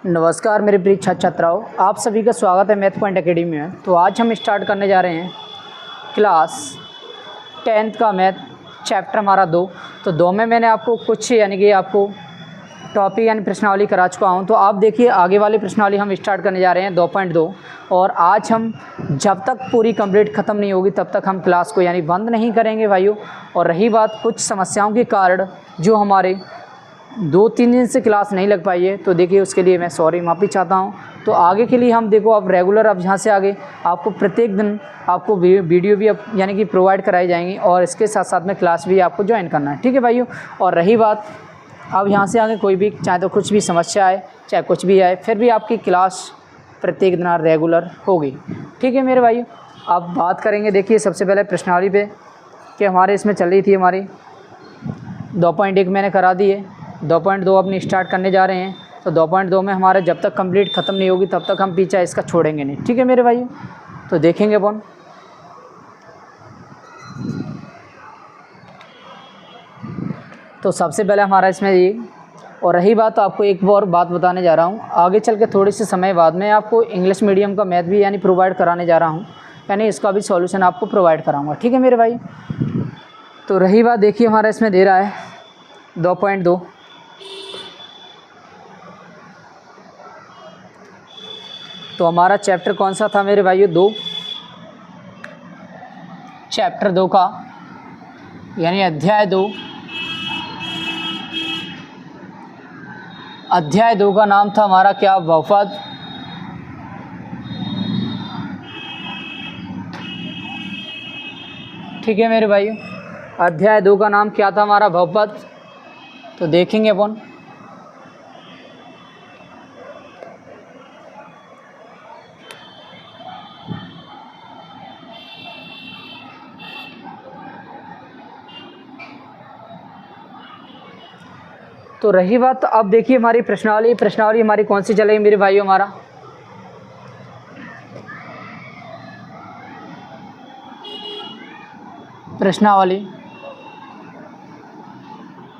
नमस्कार मेरे प्रिय छात्र छात्राओं, आप सभी का स्वागत है मैथ पॉइंट एकेडमी में। तो आज हम स्टार्ट करने जा रहे हैं क्लास 10th का मैथ चैप्टर हमारा 2। तो 2 में मैंने आपको कुछ यानी कि आपको टॉपिक यानी प्रश्नावली करा चुका हूं। तो आप देखिए आगे वाली प्रश्नावली हम स्टार्ट करने जा रहे हैं 2.2। और आज हम जब तक पूरी कंप्लीट ख़त्म नहीं होगी तब तक हम क्लास को यानी बंद नहीं करेंगे भाइयों। और रही बात कुछ समस्याओं के कारण जो हमारे 2-3 दिन से क्लास नहीं लग पाई है, तो देखिए उसके लिए मैं सॉरी माफ़ी चाहता हूँ। तो आगे के लिए हम देखो अब रेगुलर अब यहाँ से आगे आपको प्रत्येक दिन आपको वीडियो भी अब यानी कि प्रोवाइड कराई जाएंगी और इसके साथ साथ में क्लास भी आपको ज्वाइन करना है, ठीक है भाइयों। और रही बात अब यहाँ से आगे कोई भी चाहे तो कुछ भी समस्या आए चाहे कुछ भी आए, फिर भी आपकी क्लास प्रत्येक दिन रेगुलर होगी, ठीक है मेरे भाइयों। अब बात करेंगे देखिए सबसे पहले प्रश्नावली पे कि हमारे इसमें चल रही थी हमारी 2.1 मैंने करा दी है, 2.2 अपनी स्टार्ट करने जा रहे हैं। तो 2.2 में हमारे जब तक कंप्लीट ख़त्म नहीं होगी तब तक हम पीछा इसका छोड़ेंगे नहीं, ठीक है मेरे भाइयों। तो देखेंगे अपन तो सबसे पहले हमारा इसमें ये। और रही बात तो आपको एक और बात बताने जा रहा हूँ, आगे चल के थोड़े से समय बाद में आपको इंग्लिश मीडियम का मैथ भी यानी प्रोवाइड कराने जा रहा हूँ, यानी इसका भी सॉल्यूशन आपको प्रोवाइड कराऊँगा, ठीक है मेरे भाई। तो रही बात देखिए हमारा इसमें दे रहा है 2.2। तो हमारा चैप्टर कौन सा था मेरे भाइयों? 2। चैप्टर 2 का यानी अध्याय 2। अध्याय 2 का नाम था हमारा क्या? बहुपद। ठीक है मेरे भाइयों, अध्याय 2 का नाम क्या था हमारा? बहुपद। तो देखेंगे अपन तो रही बात अब देखिए हमारी प्रश्नावली हमारी कौन सी चलेगी मेरे भाइयों? हमारा प्रश्नावली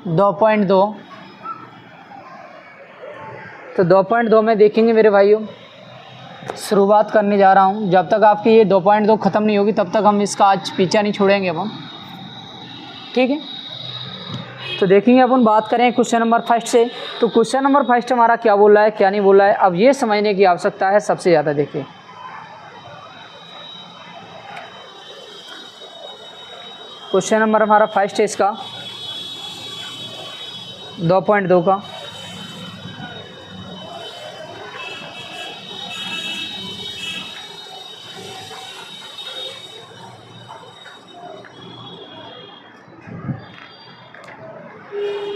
2.2। तो 2.2 में देखेंगे मेरे भाइयों, शुरुआत करने जा रहा हूं। जब तक आपकी ये 2.2 ख़त्म नहीं होगी तब तक हम इसका आज पीछा नहीं छोड़ेंगे अपन, ठीक है। तो देखेंगे अपन बात करें क्वेश्चन नंबर 1 से। तो क्वेश्चन नंबर 1 हमारा क्या बोल रहा है क्या नहीं बोल रहा है, अब ये समझने की आवश्यकता है सबसे ज़्यादा। देखिए क्वेश्चन नंबर हमारा 1 है इसका 2.2 का।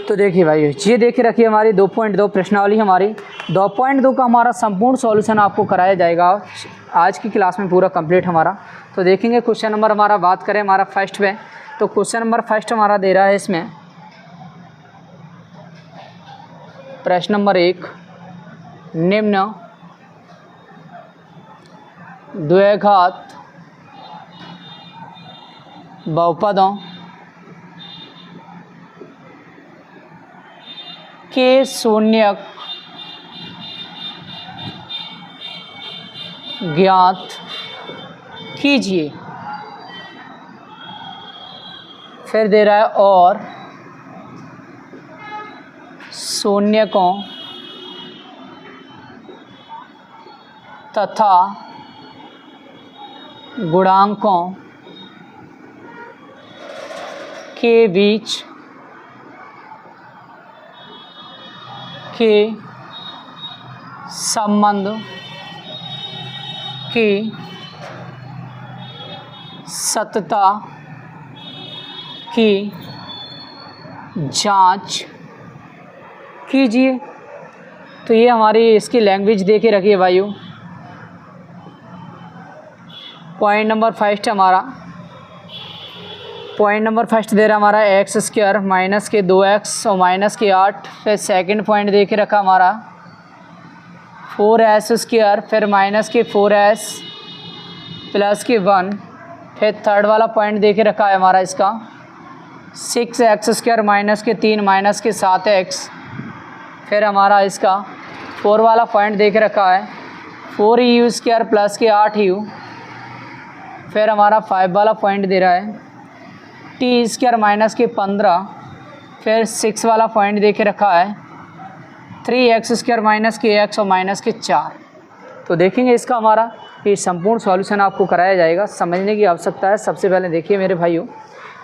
तो देखिए भाई ये देखिए रखिए हमारी 2.2 प्रश्नावली हमारी 2.2 का हमारा संपूर्ण सॉल्यूशन आपको कराया जाएगा आज की क्लास में पूरा कंप्लीट हमारा। तो देखेंगे क्वेश्चन नंबर हमारा बात करें हमारा 1 में। तो क्वेश्चन नंबर 1 हमारा दे रहा है इसमें प्रश्न नंबर 1, निम्न द्विघात बहुपदों के शून्यक ज्ञात कीजिए। फिर दे रहा है और शून्यकों तथा गुणांकों के बीच के संबंध की सत्यता की जांच कीजिए। तो ये हमारी इसकी लैंग्वेज दे के रखिए भाइयों। पॉइंट नंबर 1 हमारा पॉइंट नंबर 1 दे रहा हमारा x² माइनस के 2x और माइनस के 8। फिर सेकंड पॉइंट दे के रखा हमारा 4s², फिर माइनस के 4s प्लस के 1। फिर थर्ड वाला पॉइंट दे के रखा है हमारा इसका 6x² माइनस के 3 माइनस के 7x। फिर हमारा इसका 4 वाला पॉइंट देख रखा है, 4u² प्लस के 8u। फिर हमारा 5 वाला पॉइंट दे रहा है t² माइनस के 15। फिर 6 वाला पॉइंट दे के रखा है 3x² माइनस के x और माइनस के 4। तो देखेंगे इसका हमारा ये संपूर्ण सॉल्यूशन आपको कराया जाएगा। समझने की आवश्यकता है। सबसे पहले देखिए मेरे भाइयों,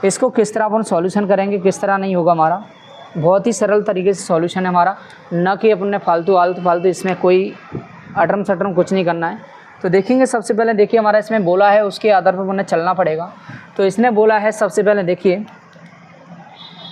इसको किस तरह अपन सॉल्यूशन करेंगे, किस तरह नहीं होगा हमारा। बहुत ही सरल तरीके से सॉल्यूशन है हमारा, न कि अपन ने फालतू इसमें कोई अटरम सटरम कुछ नहीं करना है। तो देखेंगे सबसे पहले देखिए हमारा इसमें बोला है, उसके आधार पर अपन चलना पड़ेगा। तो इसने बोला है सबसे पहले देखिए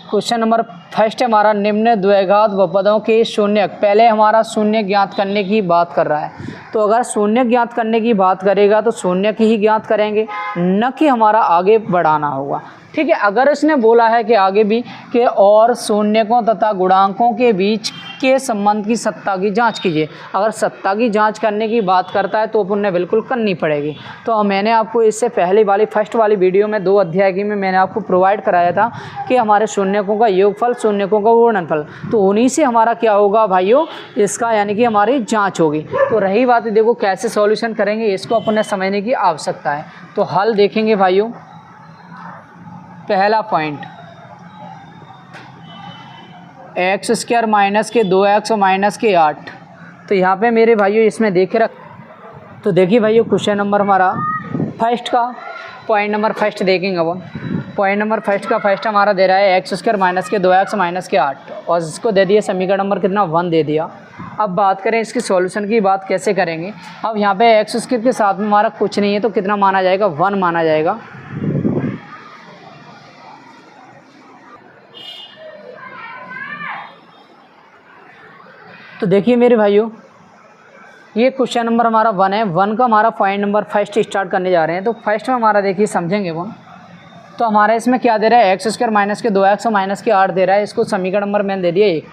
क्वेश्चन नंबर फर्स्ट हमारा, निम्न द्विघात बहुपदों के शून्यक। पहले हमारा शून्य ज्ञात करने की बात कर रहा है। तो अगर शून्य ज्ञात करने की बात करेगा तो शून्य की ही ज्ञात करेंगे, न कि हमारा आगे बढ़ाना होगा। ठीक है। अगर इसने बोला है कि आगे भी के और शून्यकों तथा गुणांकों के बीच के संबंध की सत्ता की जांच कीजिए। अगर सत्ता की जांच करने की बात करता है तो अपन ने बिल्कुल करनी पड़ेगी। तो मैंने आपको इससे पहले वाली फर्स्ट वाली वीडियो में 2 अध्याय की में मैंने आपको प्रोवाइड कराया था कि हमारे शून्यकों का योगफल, शून्यकों का गुणनफल। तो उन्हीं से हमारा क्या होगा भाइयों, इसका यानी कि हमारी जाँच होगी। तो रही बात देखो कैसे सॉल्यूशन करेंगे, इसको अपन ने समझने की आवश्यकता है। तो हल देखेंगे भाइयों। पहला पॉइंट x² माइनस के 2x और माइनस के 8। तो यहाँ पे मेरे भाइयों इसमें देखे रख। तो देखिए भाइयों क्वेश्चन नंबर हमारा फर्स्ट का पॉइंट नंबर फर्स्ट देखेंगे अपन। पॉइंट नंबर फर्स्ट का फर्स्ट हमारा दे रहा है x² माइनस के 2x माइनस के 8 और इसको दे दिया समीकरण नंबर कितना 1 दे दिया। अब बात करें इसकी सॉल्यूशन की बात कैसे करेंगे। अब यहाँ पे x² के साथ में हमारा कुछ नहीं है तो कितना माना जाएगा, 1 माना जाएगा। तो देखिए मेरे भाइयों ये क्वेश्चन नंबर हमारा 1 है। 1 का हमारा पॉइंट नंबर फर्स्ट स्टार्ट करने जा रहे हैं। तो फर्स्ट में हमारा देखिए समझेंगे वो। तो हमारा इसमें क्या दे रहा है, x² माइनस के 2x और माइनस के 8 दे रहा है। इसको समीकरण नंबर मैंने दे दिया 1।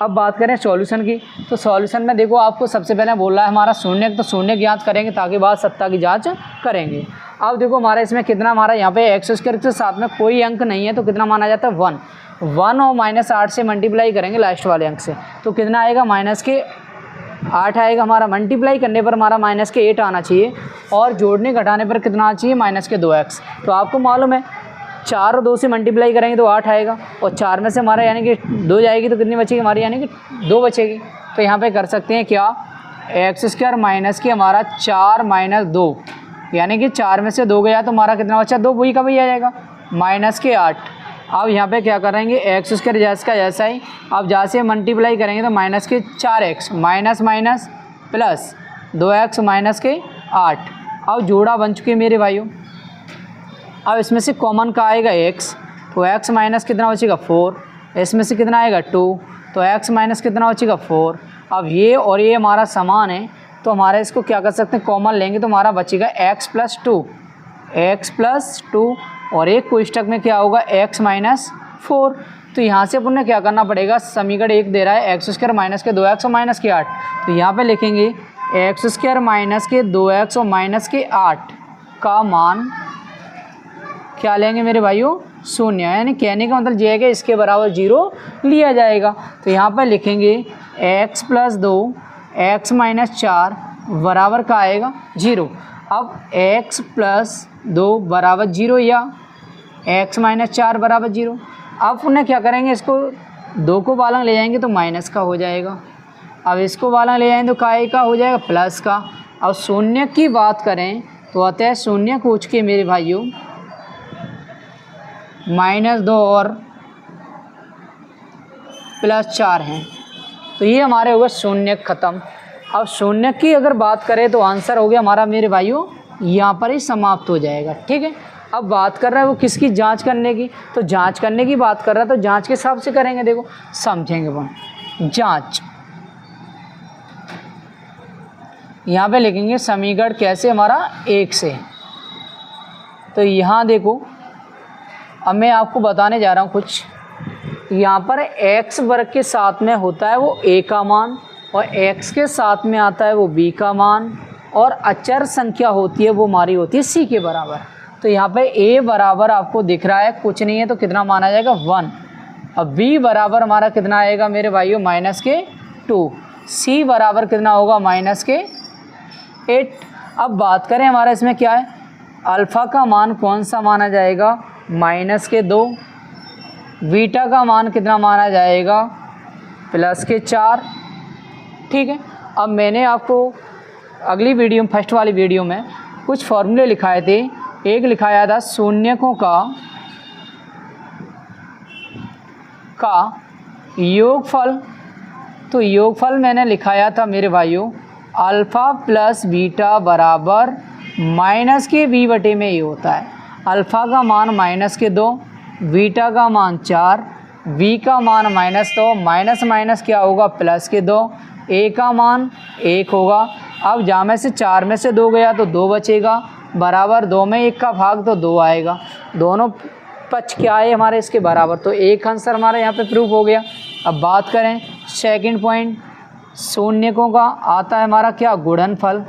अब बात करें सॉल्यूशन की। तो सॉल्यूशन में देखो आपको सबसे पहले बोल रहा है हमारा शून्य, तो शून्य ज्ञात करेंगे ताकि बाद सत्ता की जाँच करेंगे। अब देखो हमारा इसमें कितना, हमारा यहाँ पे x² के साथ में कोई अंक नहीं है तो कितना माना जाता है 1 और -8 से मल्टीप्लाई करेंगे लास्ट वाले अंक से। तो कितना आएगा, माइनस के 8 आएगा हमारा। मल्टीप्लाई करने पर हमारा माइनस के 8 आना चाहिए और जोड़ने घटाने पर कितना आना चाहिए, माइनस के 2x। तो आपको मालूम है 4 और 2 से मल्टीप्लाई करेंगे तो 8 आएगा और 4 में से हमारा यानी कि 2 जाएगी तो कितनी बचेगी हमारी, यानी कि 2 बचेगी। तो यहाँ पे कर सकते हैं क्या, x² माइनस के हमारा 4 माइनस 2 यानी कि 4 में से 2 गया तो हमारा कितना बचा, 2 वही का वही आ जाएगा, माइनस के 8। अब यहाँ पे क्या करेंगे, x² जैसा का जैसा ही, अब जहाँ से मल्टीप्लाई करेंगे तो माइनस के 4x minus minus plus 2x minus के 8। अब जोड़ा बन चुके मेरे भाइयों। अब इसमें से कॉमन का आएगा x, तो x माइनस कितना बचेगा 4, इसमें से कितना आएगा 2, तो x माइनस कितना बचेगा 4। अब ये और ये हमारा समान है तो हमारा इसको क्या कर सकते हैं, कॉमन लेंगे तो हमारा बचेगा x प्लस 2 और एक कोष्ठक में क्या होगा x माइनस 4। तो यहाँ से अपन ने क्या करना पड़ेगा, समीकरण 1 दे रहा है x² माइनस के 2x और माइनस के 8। तो यहाँ पे लिखेंगे x² माइनस के 2x और माइनस के 8 का मान क्या लेंगे मेरे भाइयों, 0। यानी कहने का मतलब ये है कि इसके बराबर 0 लिया जाएगा। तो यहाँ पर लिखेंगे x प्लस 2 x माइनस 4 बराबर का आएगा 0। अब x प्लस 2 बराबर 0 या x माइनस 4 बराबर 0। अब उन्हें क्या करेंगे, इसको 2 को बालंग ले जाएंगे तो माइनस का हो जाएगा। अब इसको बालंग ले जाएंगे तो काय का हो जाएगा, प्लस का। अब शून्य की बात करें तो अतः शून्य को उठ के मेरे भाइयों -2 और +4 हैं। तो ये हमारे हो गए शून्य ख़त्म। अब शून्य की अगर बात करें तो आंसर हो गया हमारा मेरे भाइयों यहाँ पर ही समाप्त हो जाएगा। ठीक है। अब बात कर रहा है वो किसकी, जांच करने की। तो जांच करने की बात कर रहा है तो जांच के हिसाब से करेंगे। देखो समझेंगे वो जांच। यहाँ पे लिखेंगे समीकरण कैसे, हमारा 1 से। तो यहाँ देखो अब मैं आपको बताने जा रहा हूँ कुछ। यहाँ पर x वर्ग के साथ में होता है वो a का मान और x के साथ में आता है वो b का मान और अचर संख्या होती है वो हमारी होती है c के बराबर। तो यहाँ पे a बराबर आपको दिख रहा है कुछ नहीं है तो कितना माना जाएगा 1। अब b बराबर हमारा कितना आएगा मेरे भाइयों -2। सी बराबर कितना होगा माइनस के 8। अब बात करें हमारा इसमें क्या है, अल्फ़ा का मान कौन सा माना जाएगा, माइनस के 2, बीटा का मान कितना माना जाएगा, प्लस के 4। ठीक है, अब मैंने आपको अगली वीडियो में, फर्स्ट वाली वीडियो में कुछ फॉर्मूले लिखाए थे। एक लिखाया था शून्यकों का योगफल। तो योगफल मैंने लिखाया था मेरे भाइयों, अल्फ़ा प्लस बीटा बराबर माइनस के बी बटे में ये होता है। अल्फ़ा का मान माइनस के 2, बीटा का मान 4, बी का मान माइनस 2, माइनस माइनस क्या होगा प्लस के 2, ए का मान 1 होगा। अब जहाँ में से 4 में से 2 गया तो 2 बचेगा, बराबर 2 में 1 का भाग तो 2 आएगा। दोनों पक्ष क्या है हमारे इसके बराबर, तो एक आंसर हमारा यहाँ पे प्रूफ हो गया। अब बात करें सेकंड पॉइंट, शून्यकों का आता है हमारा क्या, गुणनफल।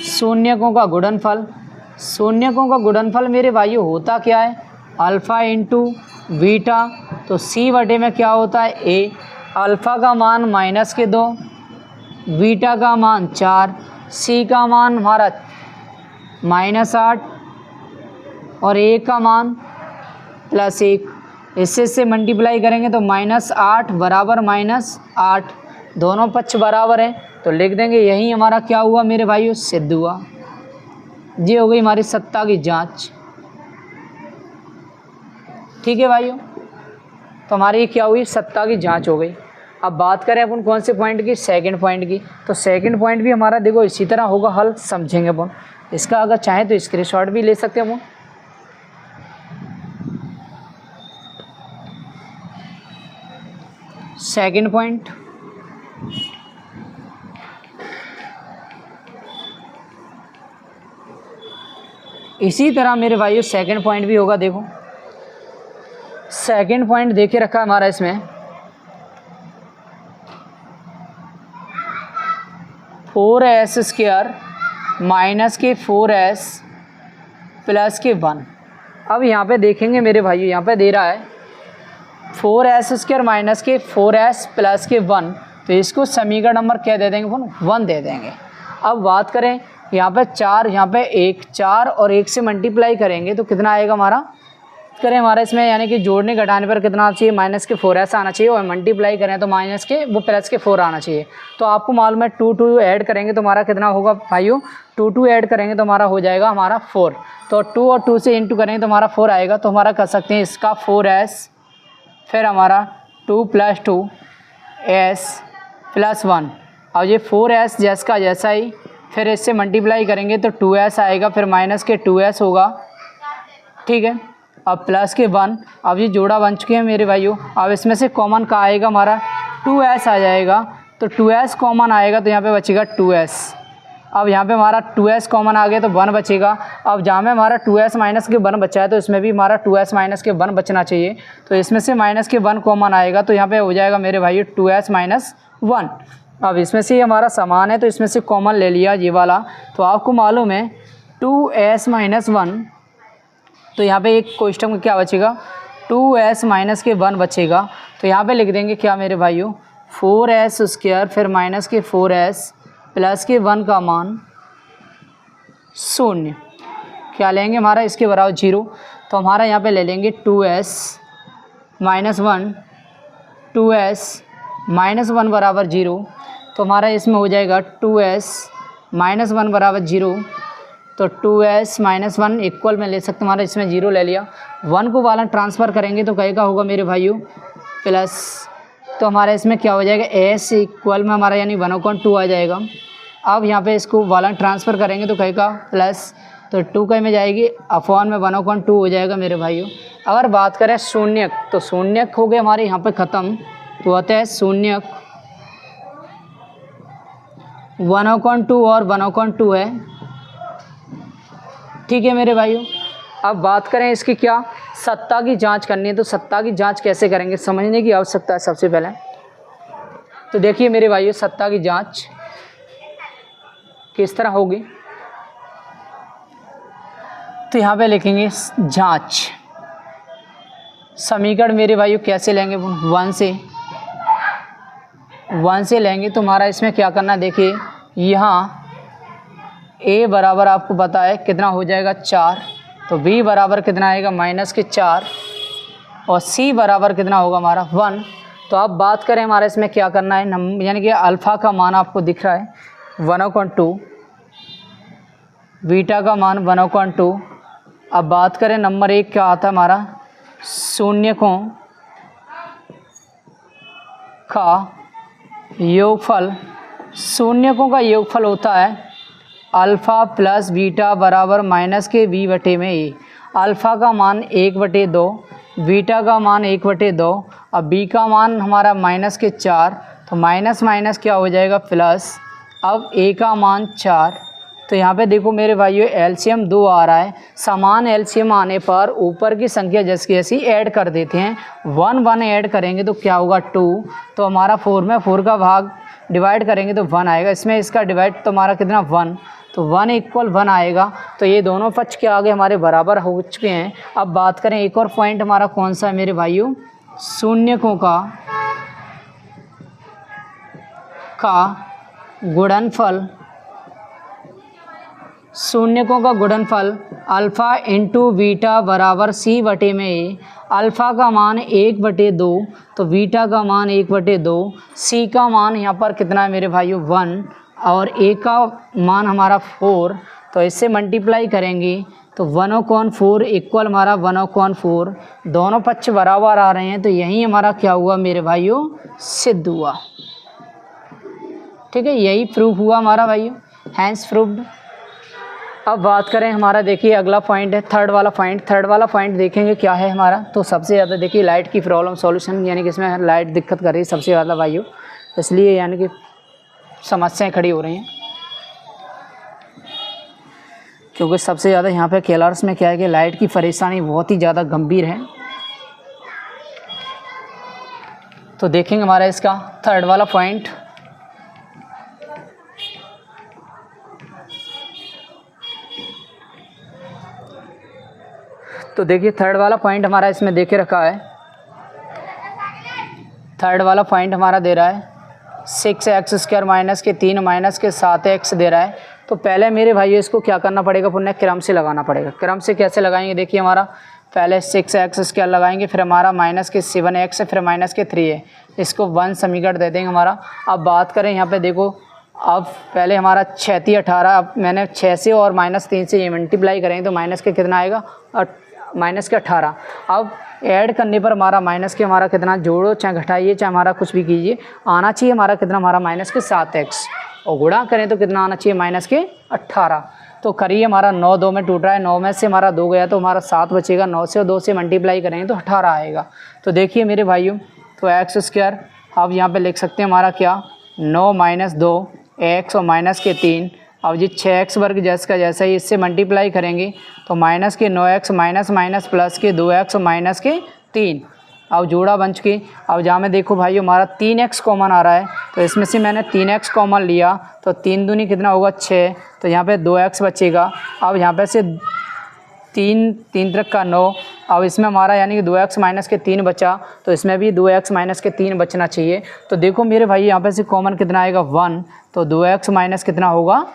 शून्यकों का गुणनफल, शून्यकों का गुणनफल मेरे भाइयों होता क्या है, अल्फ़ा इंटू बीटा। तो सी बटे में क्या होता है ए। अल्फ़ा का मान माइनस के 2, बीटा का मान 4, सी का मान हमारा -8 और ए का मान +1। इससे मल्टीप्लाई करेंगे तो -8 बराबर -8, दोनों पक्ष बराबर हैं तो लिख देंगे। यही हमारा क्या हुआ मेरे भाइयों, सिद्ध हुआ। ये हो गई हमारी सत्ता की जांच। ठीक है भाइयों, तो हमारी क्या हुई, सत्ता की जांच हो गई। अब बात करें अपन कौन से पॉइंट की, सेकंड पॉइंट की। तो सेकंड पॉइंट भी हमारा देखो इसी तरह होगा, हल समझेंगे अपन इसका। अगर चाहें तो स्क्रीनशॉट भी ले सकते हैं अपन। सेकंड पॉइंट, इसी तरह मेरे भाइयों सेकंड पॉइंट भी होगा। देखो सेकंड पॉइंट देखे रखा है हमारा इसमें, 4s² माइनस के 4s प्लस के 1। अब यहाँ पे देखेंगे मेरे भाइयों, यहाँ पे दे रहा है 4s² माइनस के 4s प्लस के 1, तो इसको समीकरण नंबर क्या दे देंगे, 1 दे देंगे। अब बात करें यहाँ पे 4, यहाँ पे 1, 4 और 1 से मल्टीप्लाई करेंगे तो कितना आएगा हमारा, करें हमारा इसमें यानी कि जोड़ने घटाने पर कितना चाहिए, माइनस के 4s आना चाहिए, और मल्टीप्लाई करें तो माइनस के वो प्लस के 4 आना चाहिए। तो आपको मालूम है 2 ऐड करेंगे तो हमारा कितना होगा भाइयों, 2 ऐड करेंगे तो हमारा हो जाएगा हमारा 4। तो 2 और 2 से इंटू करेंगे तो हमारा 4 आएगा। तो हमारा कर सकते हैं इसका 4s, फिर हमारा 2 + 2s + 1। और ये 4s जैस का जैसा ही, फिर इससे मल्टीप्लाई करेंगे तो 2s आएगा, फिर माइनस के 2s होगा। ठीक है, अब प्लस के 1। अब ये जोड़ा बन चुके हैं मेरे भाइयों। अब इसमें से कॉमन का आएगा हमारा 2s आ जाएगा, तो 2s कॉमन आएगा तो यहाँ पे बचेगा 2s। अब यहाँ पे हमारा 2s कॉमन आ गया तो 1 बचेगा। अब जहाँ में हमारा 2s माइनस के 1 बचा है तो इसमें भी हमारा 2s माइनस के 1 बचना चाहिए। तो इसमें से माइनस के 1 कॉमन आएगा तो यहाँ पे हो जाएगा मेरे भाइयों 2s - 1। अब इसमें से हमारा समान है तो इसमें से कॉमन ले लिया ये वाला। तो आपको मालूम है 2s - 1, तो यहाँ पे एक क्वेश्चन में क्या बचेगा, 2s माइनस के 1 बचेगा। तो यहाँ पे लिख देंगे क्या मेरे भाइयों, 4s² फिर माइनस के 4s प्लस के 1 का मान 0। क्या लेंगे हमारा इसके बराबर 0। तो हमारा यहाँ पे ले लेंगे 2s - 1, 2s - 1 बराबर 0। तो हमारा इसमें हो जाएगा 2s - 1 बराबर 0। तो 2s - 1 इक्वल में ले सकते हमारा, इसमें 0 ले लिया। 1 को वाला ट्रांसफ़र करेंगे तो कहेगा होगा मेरे भाइयों प्लस, तो हमारा इसमें क्या हो जाएगा, s इक्वल में हमारा यानी 1/2 आ जाएगा। अब यहाँ पे इसको वाला ट्रांसफ़र करेंगे तो कहेगा प्लस, तो 2 कहीं में जाएगी, अपॉन में 1/2 हो जाएगा मेरे भाइयों। अगर बात करें शून्यक, तो शून्यक हो गए हमारे यहाँ पे ख़त्म। तो होता है शून्यक 1/2 और 1/2 है। ठीक है मेरे भाइयों, अब बात करें इसकी क्या, सत्ता की जांच करनी है। तो सत्ता की जांच कैसे करेंगे, समझने की आवश्यकता है सबसे पहले। तो देखिए मेरे भाइयों, सत्ता की जांच किस तरह होगी। तो यहाँ पे लिखेंगे जांच, समीकरण मेरे भाइयों कैसे लेंगे, 1 से 1 से लेंगे तो हमारा इसमें क्या करना है, देखिए यहाँ a बराबर आपको पता है कितना हो जाएगा 4, तो b बराबर कितना आएगा -4 और c बराबर कितना होगा हमारा 1। तो अब बात करें हमारा इसमें क्या करना है, यानी कि अल्फ़ा का मान आपको दिख रहा है 1/2, बीटा का मान 1/2। अब बात करें नंबर 1 क्या आता है हमारा, शून्यकों का योगफल। शून्यकों का योगफल होता है अल्फ़ा प्लस बीटा बराबर -b/a। अल्फ़ा का मान 1/2, बीटा का मान 1/2, अब बी का मान हमारा -4, तो माइनस माइनस क्या हो जाएगा प्लस। अब a का मान 4, तो यहाँ पे देखो मेरे भाइयों एलसीएम 2 आ रहा है। समान एलसीएम आने पर ऊपर की संख्या जैसी जैसी ऐड कर देते हैं, 1 ऐड करेंगे तो क्या होगा 2, तो हमारा 4 में 4 का भाग डिवाइड करेंगे तो 1 आएगा, इसमें इसका डिवाइड तो हमारा कितना 1, तो 1 = 1 आएगा। तो ये दोनों पक्ष के आगे हमारे बराबर हो चुके हैं। अब बात करें एक और पॉइंट हमारा कौन सा है मेरे भाइयों, शून्यकों का गुणनफल। शून्यकों का गुणनफल अल्फ़ा इंटू बीटा बराबर c/a। अल्फ़ा का मान 1/2, तो बीटा का मान 1/2, c का मान यहाँ पर कितना है मेरे भाइयों 1 और a का मान हमारा 4, तो इससे मल्टीप्लाई करेंगे तो 1/4 इक्वल हमारा 1/4। दोनों पक्ष बराबर आ रहे हैं, तो यही हमारा क्या हुआ मेरे भाइयों, सिद्ध हुआ। ठीक है, यही प्रूफ हुआ हमारा भाइयों, हैंस प्रूफ्ड। अब बात करें हमारा, देखिए अगला पॉइंट है थर्ड वाला पॉइंट देखेंगे क्या है हमारा। तो सबसे ज़्यादा देखिए लाइट की प्रॉब्लम सॉल्यूशन, यानी कि इसमें लाइट दिक्कत कर रही है सबसे ज़्यादा भाइयों, इसलिए यानी कि समस्याएं खड़ी हो रही हैं, क्योंकि सबसे ज़्यादा यहाँ पे केलर्स में क्या है कि लाइट की परेशानी बहुत ही ज़्यादा गंभीर है। तो देखेंगे हमारा इसका थर्ड वाला पॉइंट। तो देखिए थर्ड वाला पॉइंट हमारा इसमें दे के रखा है। थर्ड वाला पॉइंट हमारा दे रहा है 6x² माइनस के 3 माइनस के 7x दे रहा है। तो पहले मेरे भाइयों इसको क्या करना पड़ेगा, पुनः क्रम से लगाना पड़ेगा। क्रम से कैसे लगाएंगे, देखिए हमारा पहले 6x² लगाएंगे, फिर हमारा माइनस के 7x, फिर माइनस के 3 है, इसको 1 समीकरण दे देंगे हमारा। अब बात करें यहाँ पे देखो, अब पहले हमारा 6 × 18, अब मैंने 6 से और -3 से ये मल्टीप्लाई करेंगे तो माइनस के कितना आएगा, -18। अब ऐड करने पर हमारा माइनस के हमारा कितना, जोड़ो चाहे घटाइए चाहे हमारा कुछ भी कीजिए, आना चाहिए हमारा कितना, हमारा -7x, और गुणा करें तो कितना आना चाहिए, -18। तो करिए हमारा 9 2 में टूट रहा है, 9 में से हमारा 2 गया तो हमारा 7 बचेगा, 9 से और 2 से मल्टीप्लाई करेंगे तो 18 आएगा। तो देखिए मेरे भाइयों, तो x² अब यहाँ पे लिख सकते हैं हमारा क्या, 9 - 2 x और माइनस के 3। अब जी 6x वर्ग जैसा का जैसा ही इससे मल्टीप्लाई करेंगे तो माइनस के 9x माइनस माइनस प्लस के 2x और माइनस के 3। अब जोड़ा बन चुके। अब जहाँ में देखो भाई हमारा 3x कॉमन आ रहा है, तो इसमें से मैंने 3x कॉमन लिया तो 3 दूनी कितना होगा 6, तो यहाँ पे 2x बचेगा। अब यहाँ पे से 3 3 का 9, अब इसमें हमारा यानी कि 2x माइनस के 3 बचा, तो इसमें भी 2x माइनस के 3 बचना चाहिए। तो देखो मेरे भाई यहाँ पे से कॉमन कितना आएगा 1, तो 2x माइनस कितना होगा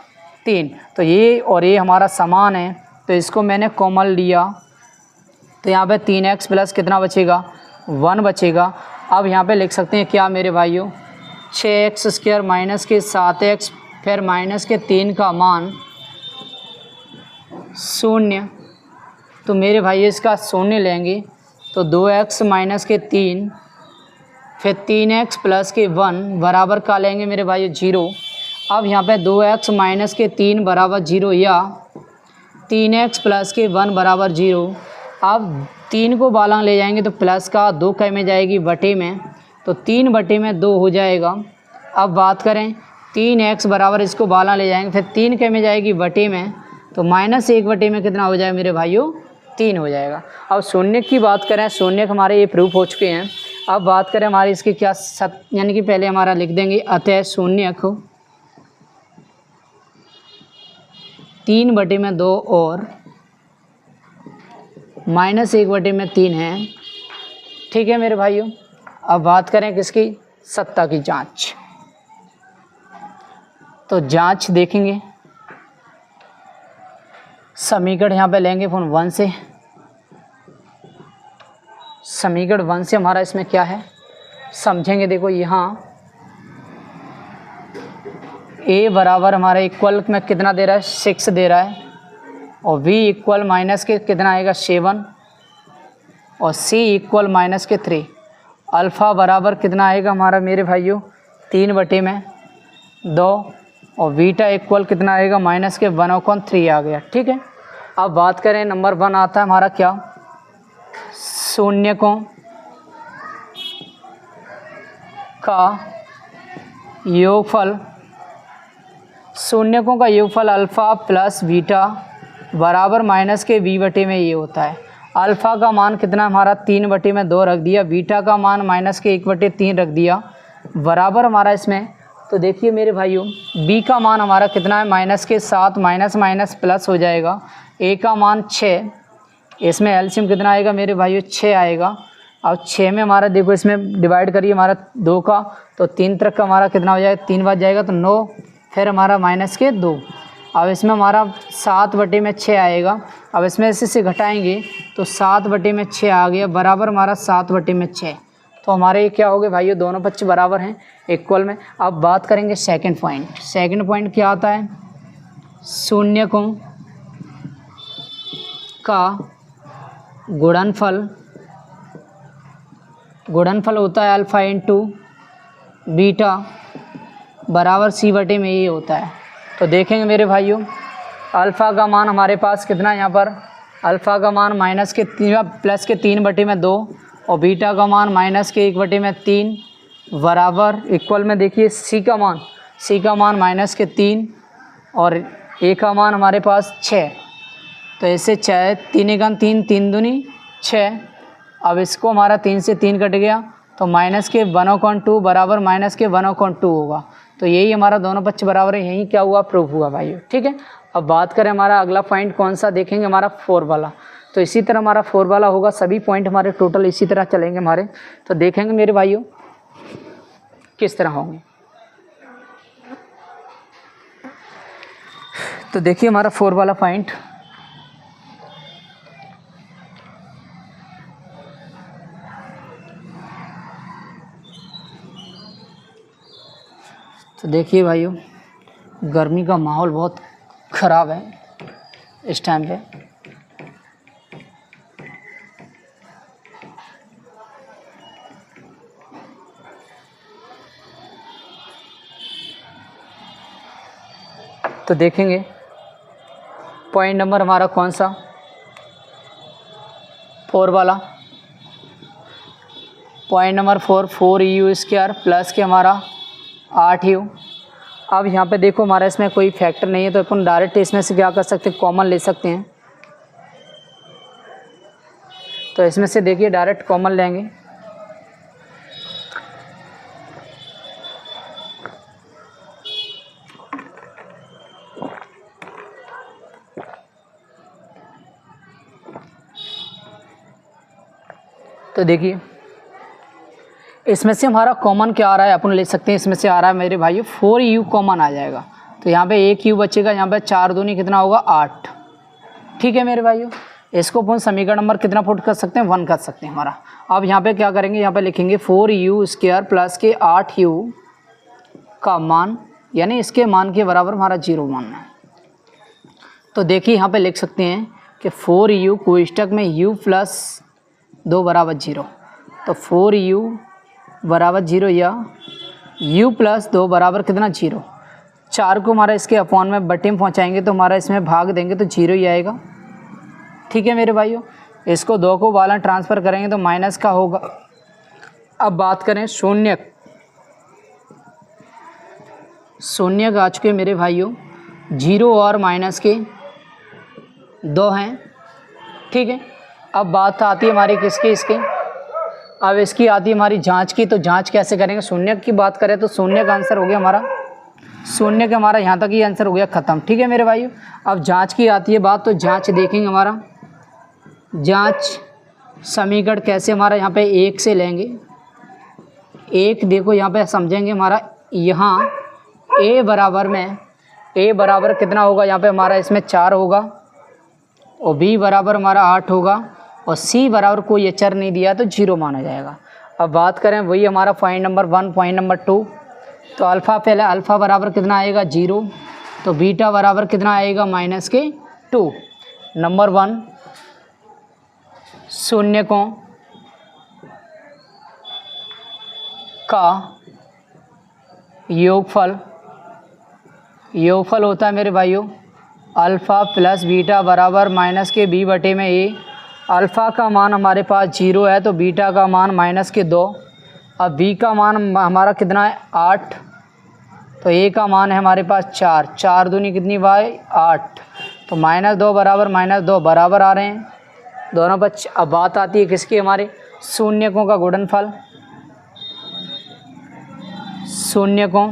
3। तो ये और ये हमारा समान है, तो इसको मैंने कॉमन लिया, तो यहाँ पे 3x प्लस कितना बचेगा 1 बचेगा। अब यहाँ पे लिख सकते हैं क्या मेरे भाइयों, 6x² माइनस के 7x फिर माइनस के 3 का मान 0। तो मेरे भाई इसका 0 लेंगे तो 2x माइनस के 3 फिर 3x प्लस के 1 बराबर का लेंगे मेरे भाई 0। अब यहाँ पे 2x माइनस के 3 बराबर 0 या 3x प्लस के 1 बराबर 0। अब 3 को बालंग ले जाएंगे तो प्लस का 2 कै में जाएगी बटे में, तो 3/2 हो जाएगा। अब बात करें 3x बराबर इसको बालंग ले जाएंगे, फिर 3 कै में जाएगी बटे में, तो -1 बटे में कितना हो जाएगा मेरे भाइयों 3 हो जाएगा। अब शून्य की बात करें, शून्य हमारे ये प्रूफ हो चुके हैं। अब बात करें हमारे इसके क्या यानी कि पहले हमारा लिख देंगे अतः शून्य 3/2 और -1/3 है। ठीक है मेरे भाइयों। अब बात करें किसकी, सत्ता की जांच। तो जांच देखेंगे, समीकरण यहाँ पे लेंगे फोन 1 से, समीकरण 1 से हमारा इसमें क्या है समझेंगे। देखो यहाँ a बराबर हमारा इक्वल में कितना दे रहा है 6 दे रहा है, और v इक्वल माइनस के कितना आएगा 7, और c इक्वल माइनस के 3। अल्फ़ा बराबर कितना आएगा हमारा मेरे भाइयों 3/2, और बीटा इक्वल कितना आएगा माइनस के 1/3 आ गया। ठीक है, अब बात करें नंबर 1 आता है हमारा क्या, शून्यकों का योगफल, शून्यकों का योगफल अल्फ़ा प्लस बीटा बराबर माइनस के b/में ये होता है। अल्फ़ा का मान कितना हमारा 3/2 रख दिया, बीटा का मान माइनस के 1/3 रख दिया, बराबर हमारा इसमें। तो देखिए मेरे भाइयों b का मान हमारा कितना है माइनस के 7, माइनस माइनस प्लस हो जाएगा, a का मान 6, इसमें एलसीएम कितना आएगा मेरे भाइयों 6 आएगा। अब 6 में हमारा देखो इसमें डिवाइड करिए हमारा 2 का, तो 3 तक का हमारा कितना हो जाएगा 3 बार जाएगा तो 9, फिर हमारा माइनस के 2। अब इसमें हमारा 7/6 आएगा। अब इसमें से घटाएंगे तो 7/6 आ गया, बराबर हमारा 7/6। तो हमारे ये क्या हो गए भाइयों, दोनों पक्ष बराबर हैं इक्वल में। अब बात करेंगे सेकंड पॉइंट। सेकंड पॉइंट क्या आता है, शून्यकों का गुणनफल, गुणनफल होता है अल्फ़ा इंटू बीटा बराबर c/में ये होता है। तो देखेंगे मेरे भाइयों अल्फ़ा का मान हमारे पास कितना है यहाँ पर, अल्फ़ा का मान माइनस के 3 प्लस के 3/2, और बीटा का मान माइनस के 1/3 बराबर इक्वल में। देखिए c का मान माइनस के 3 और a का मान हमारे पास 6, तो इससे 6 3 × 3 3 दूनी 6। अब इसको हमारा 3 से 3 कट गया तो माइनस के 1/2 बराबर माइनस के 1/2 होगा। तो यही हमारा दोनों पक्ष बराबर है, यही क्या हुआ प्रूफ हुआ भाइयों। ठीक है, अब बात करें हमारा अगला पॉइंट कौन सा देखेंगे, हमारा 4 वाला। तो इसी तरह हमारा 4 वाला होगा, सभी पॉइंट हमारे टोटल इसी तरह चलेंगे हमारे। तो देखेंगे मेरे भाइयों किस तरह होंगे। तो देखिए हमारा 4 वाला पॉइंट, तो देखिए भाइयों गर्मी का माहौल बहुत ख़राब है इस टाइम पे। तो देखेंगे पॉइंट नंबर हमारा कौन सा, 4 वाला। पॉइंट नंबर 4u² प्लस के हमारा 8u। अब यहाँ पे देखो हमारा इसमें कोई फैक्टर नहीं है, तो अपन डायरेक्ट इसमें से क्या कर सकते हैं, कॉमन ले सकते हैं। तो इसमें से देखिए डायरेक्ट कॉमन लेंगे, तो देखिए इसमें से हमारा कॉमन क्या आ रहा है, अपन ले सकते हैं। इसमें से आ रहा है मेरे भाइयों 4u कॉमन आ जाएगा, तो यहाँ पे 1u बचेगा, यहाँ पे 4 दूनी कितना होगा 8। ठीक है मेरे भाइयों, इसको अपन समीकरण नंबर कितना पुट कर सकते हैं, 1 कर सकते हैं हमारा। अब यहाँ पे क्या करेंगे, यहाँ पे लिखेंगे 4u² प्लस के 8u का मान, यानी इसके मान के बराबर हमारा 0 मानना है। तो देखिए यहाँ पे लिख सकते हैं कि 4u कोष्टक में u प्लस 2 बराबर 0, तो 4u बराबर 0 या u प्लस 2 बराबर कितना 0। 4 को हमारा इसके अपॉन में बटे में पहुँचाएंगे तो हमारा इसमें भाग देंगे तो 0 ही आएगा। ठीक है मेरे भाइयों, इसको 2 को बाला ट्रांसफ़र करेंगे तो माइनस का होगा। अब बात करें शून्यक, शून्यक आ चुके मेरे भाइयों 0 और माइनस के 2 हैं। ठीक है, अब बात आती है हमारी किसकी, इसकी। अब इसकी आती है हमारी जांच की। तो जांच कैसे करेंगे, शून्यक की बात करें तो शून्य का आंसर हो गया हमारा, शून्य का हमारा यहाँ तक ही आंसर हो गया ख़त्म। ठीक है मेरे भाइयों, अब जांच की आती है बात। तो जांच देखेंगे हमारा, जांच समीकरण कैसे हमारा यहाँ पे 1 से लेंगे। 1 देखो यहाँ पे समझेंगे हमारा, यहाँ ए बराबर कितना होगा यहाँ पे हमारा, इसमें 4 होगा, और बी बराबर हमारा 8 होगा, और सी बराबर कोई अचर नहीं दिया तो 0 माना जाएगा। अब बात करें वही हमारा पॉइंट नंबर 1, पॉइंट नंबर 2, तो अल्फ़ा पहले अल्फ़ा बराबर कितना आएगा 0, तो बीटा बराबर कितना आएगा -2। नंबर 1 शून्यकों का योगफल होता है मेरे भाइयों अल्फ़ा प्लस बीटा बराबर -b/a। अल्फ़ा का मान हमारे पास 0 है तो बीटा का मान -2। अब बी का मान हमारा कितना है 8, तो ए का मान है हमारे पास 4, 4 दूनी कितनी भाई 8, तो -2 बराबर -2 बराबर आ रहे हैं दोनों बच्चे। अब बात आती है किसकी, हमारे शून्यकों का गुणनफल। शून्यकों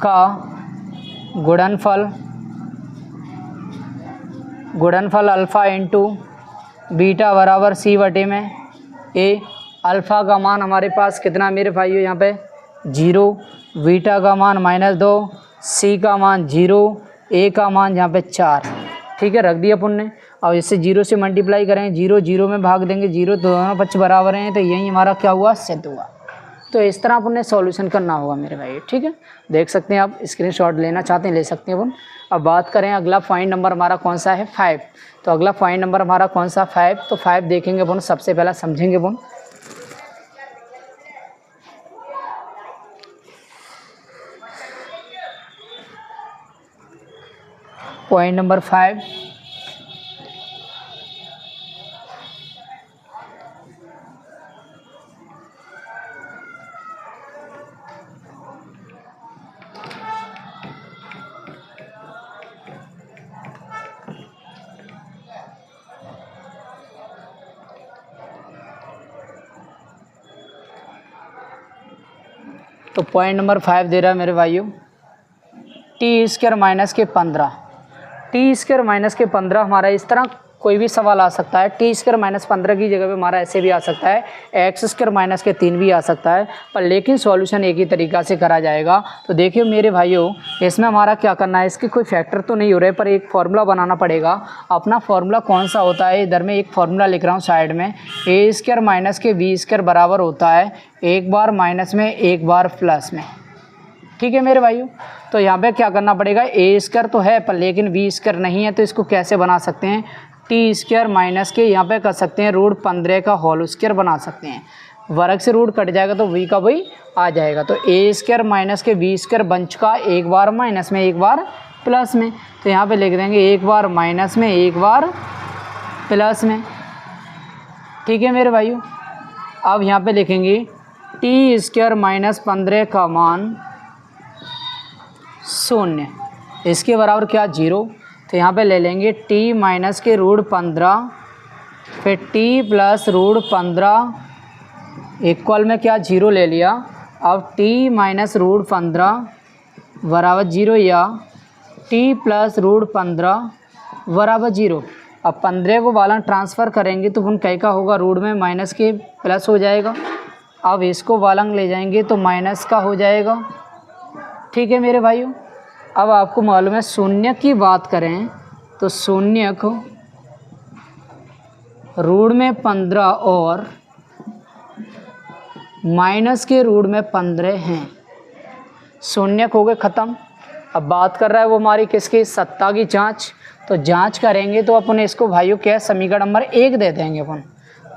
का गुणनफल अल्फ़ा इंटू बीटा बराबर c/a। अल्फ़ा का मान हमारे पास कितना मेरे भाइयों यहाँ पे 0, बीटा का मान -2, सी का मान 0, ए का मान यहाँ पे 4। ठीक है, रख दिया अपन ने। और इससे 0 से मल्टीप्लाई करेंगे, 0 0 में भाग देंगे, 0 दोनों पक्ष बराबर हैं, तो यही हमारा क्या हुआ, सिद्ध हुआ। तो इस तरह अपन ने सॉल्यूशन करना होगा मेरे भाई। ठीक है, देख सकते हैं आप, स्क्रीनशॉट लेना चाहते हैं ले सकते हैं अपन। अब बात करें अगला पॉइंट नंबर हमारा कौन सा है 5। तो अगला पॉइंट नंबर हमारा कौन सा 5, तो 5 देखेंगे अपन, सबसे पहला समझेंगे अपन। पॉइंट नंबर 5, तो पॉइंट नंबर 5 दे रहा है मेरे भाइयों t² - 15। t² - 15 हमारा इस तरह कोई भी सवाल आ सकता है। t² - 15 की जगह पे हमारा ऐसे भी आ सकता है, x² - 3 भी आ सकता है, पर लेकिन सॉल्यूशन एक ही तरीक़ा से करा जाएगा। तो देखिए मेरे भाइयों, इसमें हमारा क्या करना है, इसके कोई फैक्टर तो नहीं हो रहे, पर एक फार्मूला बनाना पड़ेगा। अपना फार्मूला कौन सा होता है, इधर में एक फार्मूला लिख रहा हूँ साइड में, a² - b² बराबर होता है एक बार माइनस में एक बार प्लस में। ठीक है मेरे भाइयों, तो यहाँ पे क्या करना पड़ेगा, a² तो है पर लेकिन b² नहीं है, तो इसको कैसे बना सकते हैं, t² माइनस के यहाँ पे कर सकते हैं √15 का होल स्क्वायर बना सकते हैं। वर्ग से रूट कट जाएगा तो v का वही आ जाएगा। तो a² माइनस के b² बन चुका एक बार माइनस में एक बार प्लस में, तो यहाँ पे लिख देंगे एक बार माइनस में एक बार प्लस में। ठीक है मेरे भाइयों, अब यहाँ पे लिखेंगे t² - 15 का मान 0, इसके बराबर क्या 0, तो यहाँ पे ले लेंगे t माइनस के √15 फिर t प्लस √15 इक्वल में क्या 0 ले लिया। अब t माइनस √15 बराबर 0 या t प्लस √15 बराबर 0। अब 15 को वाला ट्रांसफ़र करेंगे तो उन कई का होगा रूट में माइनस के प्लस हो जाएगा। अब इसको वालंग ले जाएंगे तो माइनस का हो जाएगा। ठीक है मेरे भाइयों, अब आपको मालूम है शून्य की बात करें तो शून्य को रूट में 15 और माइनस के रूट में 15 हैं। शून्य हो गए ख़त्म। अब बात कर रहा है वो हमारी किसकी, सत्ता की जांच। तो जांच करेंगे तो अपन इसको भाइयों क्या समीकरण नंबर 1 दे देंगे अपन।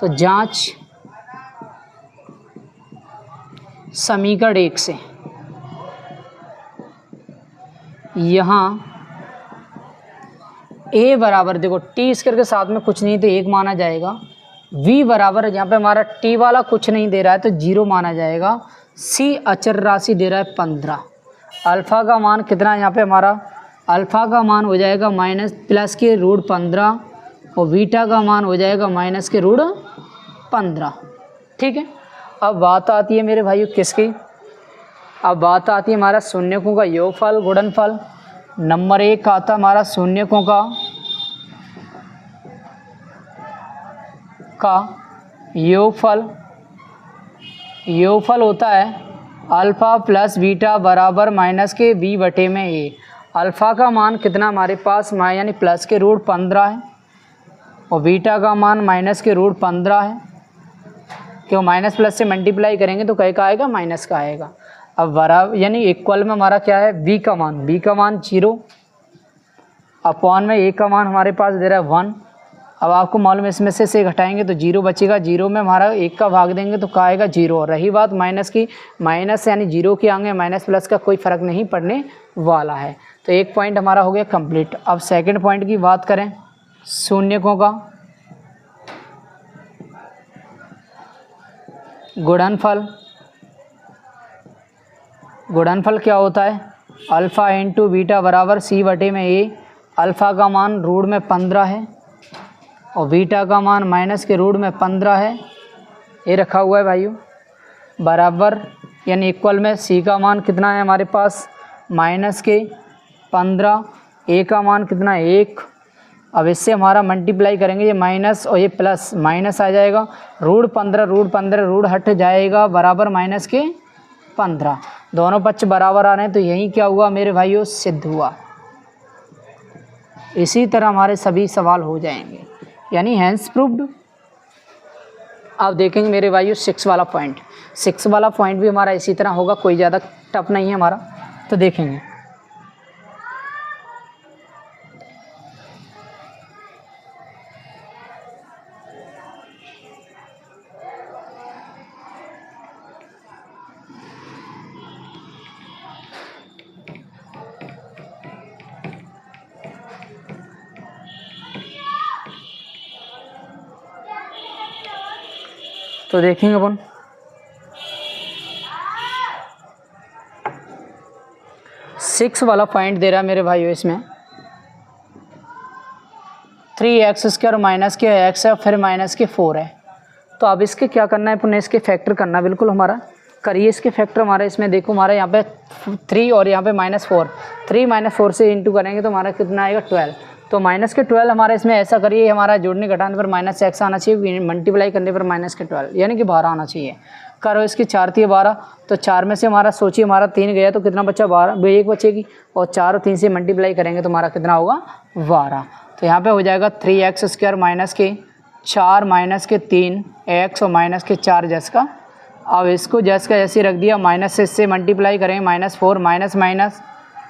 तो जांच समीकरण 1 से यहाँ a बराबर देखो t² के साथ में कुछ नहीं तो 1 माना जाएगा। v बराबर यहाँ पे हमारा t वाला कुछ नहीं दे रहा है तो 0 माना जाएगा। c अचर राशि दे रहा है 15। अल्फ़ा का मान कितना यहाँ पे हमारा, अल्फ़ा का मान हो जाएगा माइनस प्लस के √15 और बीटा का मान हो जाएगा माइनस के √15। ठीक है, अब बात आती है मेरे भाइयों किसकी, अब बात आती है हमारा शून्यकों का योगफल गुणनफल। नंबर 1 आता हमारा शून्यकों का योगफल। योगफल होता है अल्फ़ा प्लस बीटा बराबर माइनस के बी बटे में ए। अल्फ़ा का मान कितना हमारे पास यानी प्लस के रूट 15 है और बीटा का मान माइनस के रूट 15 है। क्यों माइनस प्लस से मल्टीप्लाई करेंगे तो कहीं का आएगा माइनस का आएगा। अब बराबर यानी इक्वल में हमारा क्या है बी का मान 0 अपॉन में ए का मान हमारे पास दे रहा है 1। अब आपको मालूम है इसमें से घटाएंगे तो 0 बचेगा, 0 में हमारा 1 का भाग देंगे तो क्या आएगा 0। और रही बात माइनस की, माइनस यानी 0 के आगे माइनस प्लस का कोई फ़र्क नहीं पड़ने वाला है। तो एक पॉइंट हमारा हो गया कंप्लीट। अब सेकंड पॉइंट की बात करें शून्यकों का गुणनफल क्या होता है अल्फ़ा इंटू बीटा बराबर सी बटे में ए। अल्फ़ा का मान रूट में 15 है और बीटा का मान माइनस के रूट में 15 है, ये रखा हुआ है भाइयों। बराबर यानी इक्वल में सी का मान कितना है हमारे पास माइनस के 15, ए का मान कितना है 1। अब इससे हमारा मल्टीप्लाई करेंगे, ये माइनस और ये प्लस, माइनस आ जाएगा रूट 15 रूट हट जाएगा बराबर माइनस के 15। दोनों पक्ष बराबर आ रहे हैं तो यही क्या हुआ मेरे भाइयों सिद्ध हुआ। इसी तरह हमारे सभी सवाल हो जाएंगे यानी हैंस प्रूव्ड। अब देखेंगे मेरे भाइयों 6 वाला पॉइंट भी हमारा इसी तरह होगा, कोई ज़्यादा टफ नहीं है हमारा, तो देखेंगे। तो देखेंगे अपन 6 वाला पॉइंट दे रहा है मेरे भाइयों, इसमें 3x² माइनस के x है फिर माइनस के 4 है। तो अब इसके क्या करना है अपन, इसके फैक्टर करना बिल्कुल हमारा करिए। इसके फैक्टर हमारा इसमें देखो हमारा यहाँ पे 3 और यहाँ पे -4, 3 - 4 से इंटू करेंगे तो हमारा कितना आएगा 12। तो माइनस के 12 हमारा इसमें ऐसा करिए, हमारा जोड़ने घटाने पर -x आना चाहिए, मल्टीप्लाई करने पर -12 यानी कि 12 आना चाहिए। करो इसकी 4 थी 12, तो 4 में से हमारा सोचिए हमारा 3 गया तो कितना बचा 12, 1 बचेगी और 4 और 3 से मल्टीप्लाई करेंगे तो हमारा कितना होगा 12। तो यहाँ पे हो जाएगा 3x² माइनस के 4 माइनस के 3 x और माइनस के 4 जैस का। अब इसको जैस का जैसे रख दिया, माइनस से इससे मल्टीप्लाई करेंगे -4 माइनस माइनस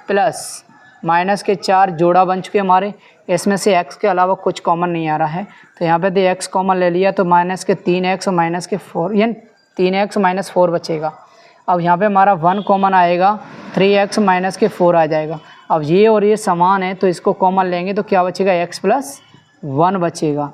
प्लस माइनस के 4 जोड़ा बन चुके हमारे। इसमें से x के अलावा कुछ कॉमन नहीं आ रहा है तो यहाँ पे तो x कॉमन ले लिया तो माइनस के 3x और माइनस के 4 यानी 3x माइनस 4 बचेगा। अब यहाँ पे हमारा 1 कॉमन आएगा, 3x माइनस के 4 आ जाएगा। अब ये और ये समान है तो इसको कॉमन लेंगे तो क्या बचेगा x + 1 बचेगा,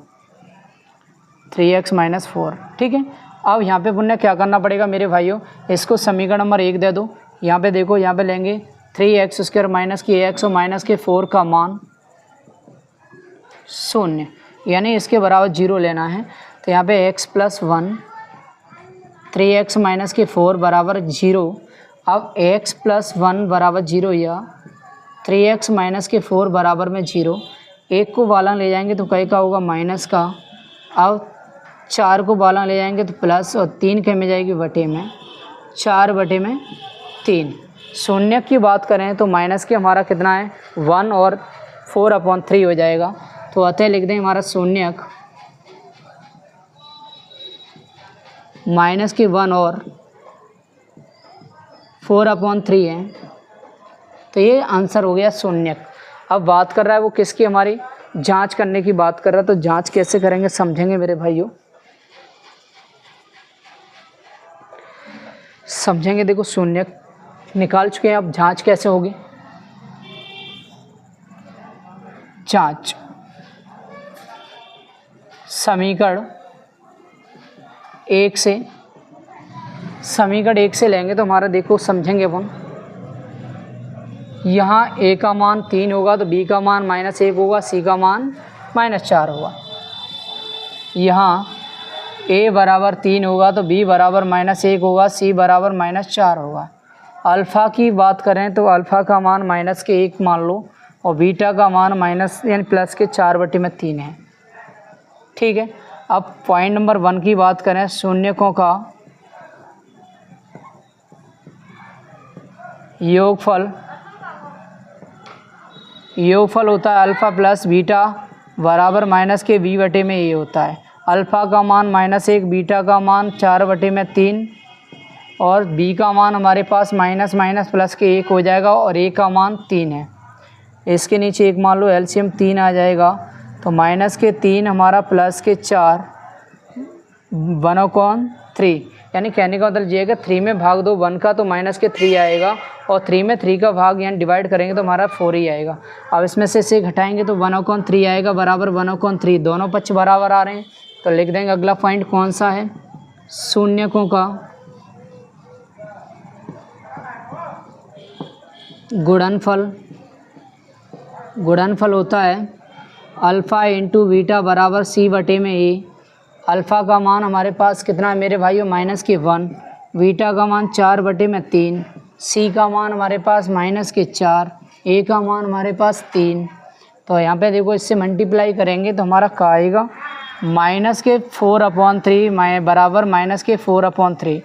3x माइनस 4। ठीक है। अब यहाँ पे पुण्य क्या करना पड़ेगा मेरे भाइयों, इसको समीकरण नंबर 1 दे दो। यहाँ पे देखो, यहाँ पे लेंगे 3x² माइनस के x और माइनस के 4 का मान 0 यानी इसके बराबर 0 लेना है। तो यहाँ पे x + 1 3x माइनस के 4 बराबर 0। अब x + 1 बराबर 0 या 3x माइनस के 4 बराबर में 0, एक को बाला ले जाएंगे तो कई का होगा माइनस का। अब 4 को बाला ले जाएंगे तो प्लस और 3 के में जाएगी बटे में 4/3। शून्य की बात करें तो माइनस के हमारा कितना है 1 और 4/3 हो जाएगा। तो अतः लिख दें हमारा शून्य माइनस के 1 और 4/3 है। तो ये आंसर हो गया शून्य। अब बात कर रहा है वो किसकी, हमारी जांच करने की बात कर रहा है। तो जांच कैसे करेंगे समझेंगे मेरे भाइयों, समझेंगे। देखो शून्य निकाल चुके हैं, अब जांच कैसे होगी। जांच समीकरण 1 से लेंगे तो हमारा देखो समझेंगे अपन, यहाँ a का मान 3 होगा तो b का मान -1 होगा, c का मान -4 होगा। यहाँ a बराबर 3 होगा तो b बराबर -1 होगा, c बराबर -4 होगा। अल्फ़ा की बात करें तो अल्फ़ा का मान -1 मान लो और बीटा का मान माइनस यानी प्लस के 4/3 है। ठीक है। अब पॉइंट नंबर 1 की बात करें, शून्यकों का योगफल होता है अल्फ़ा प्लस बीटा बराबर माइनस के बी बटे में ए होता है। अल्फ़ा का मान -1, बीटा का मान 4/3 और बी का मान हमारे पास माइनस माइनस प्लस के 1 हो जाएगा और ए का मान 3 है। इसके नीचे एक मान लो एलसीएम 3 आ जाएगा, तो -3 हमारा प्लस के 4 1/3, यानी कहने का मतलब ये है कि 3 में भाग दो 1 का तो -3 आएगा और 3 में 3 का भाग यानी डिवाइड करेंगे तो हमारा 4 ही आएगा। अब इसमें से इसे घटाएंगे तो 1/3 आएगा बराबर 1/3, दोनों पक्ष बराबर आ रहे हैं तो लिख देंगे। अगला पॉइंट कौन सा है, शून्यकों का गुणनफल होता है अल्फ़ा इंटू बीटा बराबर सी बटे में ए। अल्फ़ा का मान हमारे पास कितना है मेरे भाइयों -1, बीटा का मान 4/3, सी का मान हमारे पास -4, ए का मान हमारे पास 3। तो यहाँ पे देखो इससे मल्टीप्लाई करेंगे तो हमारा क्या आएगा -4/3 बराबर -4/3।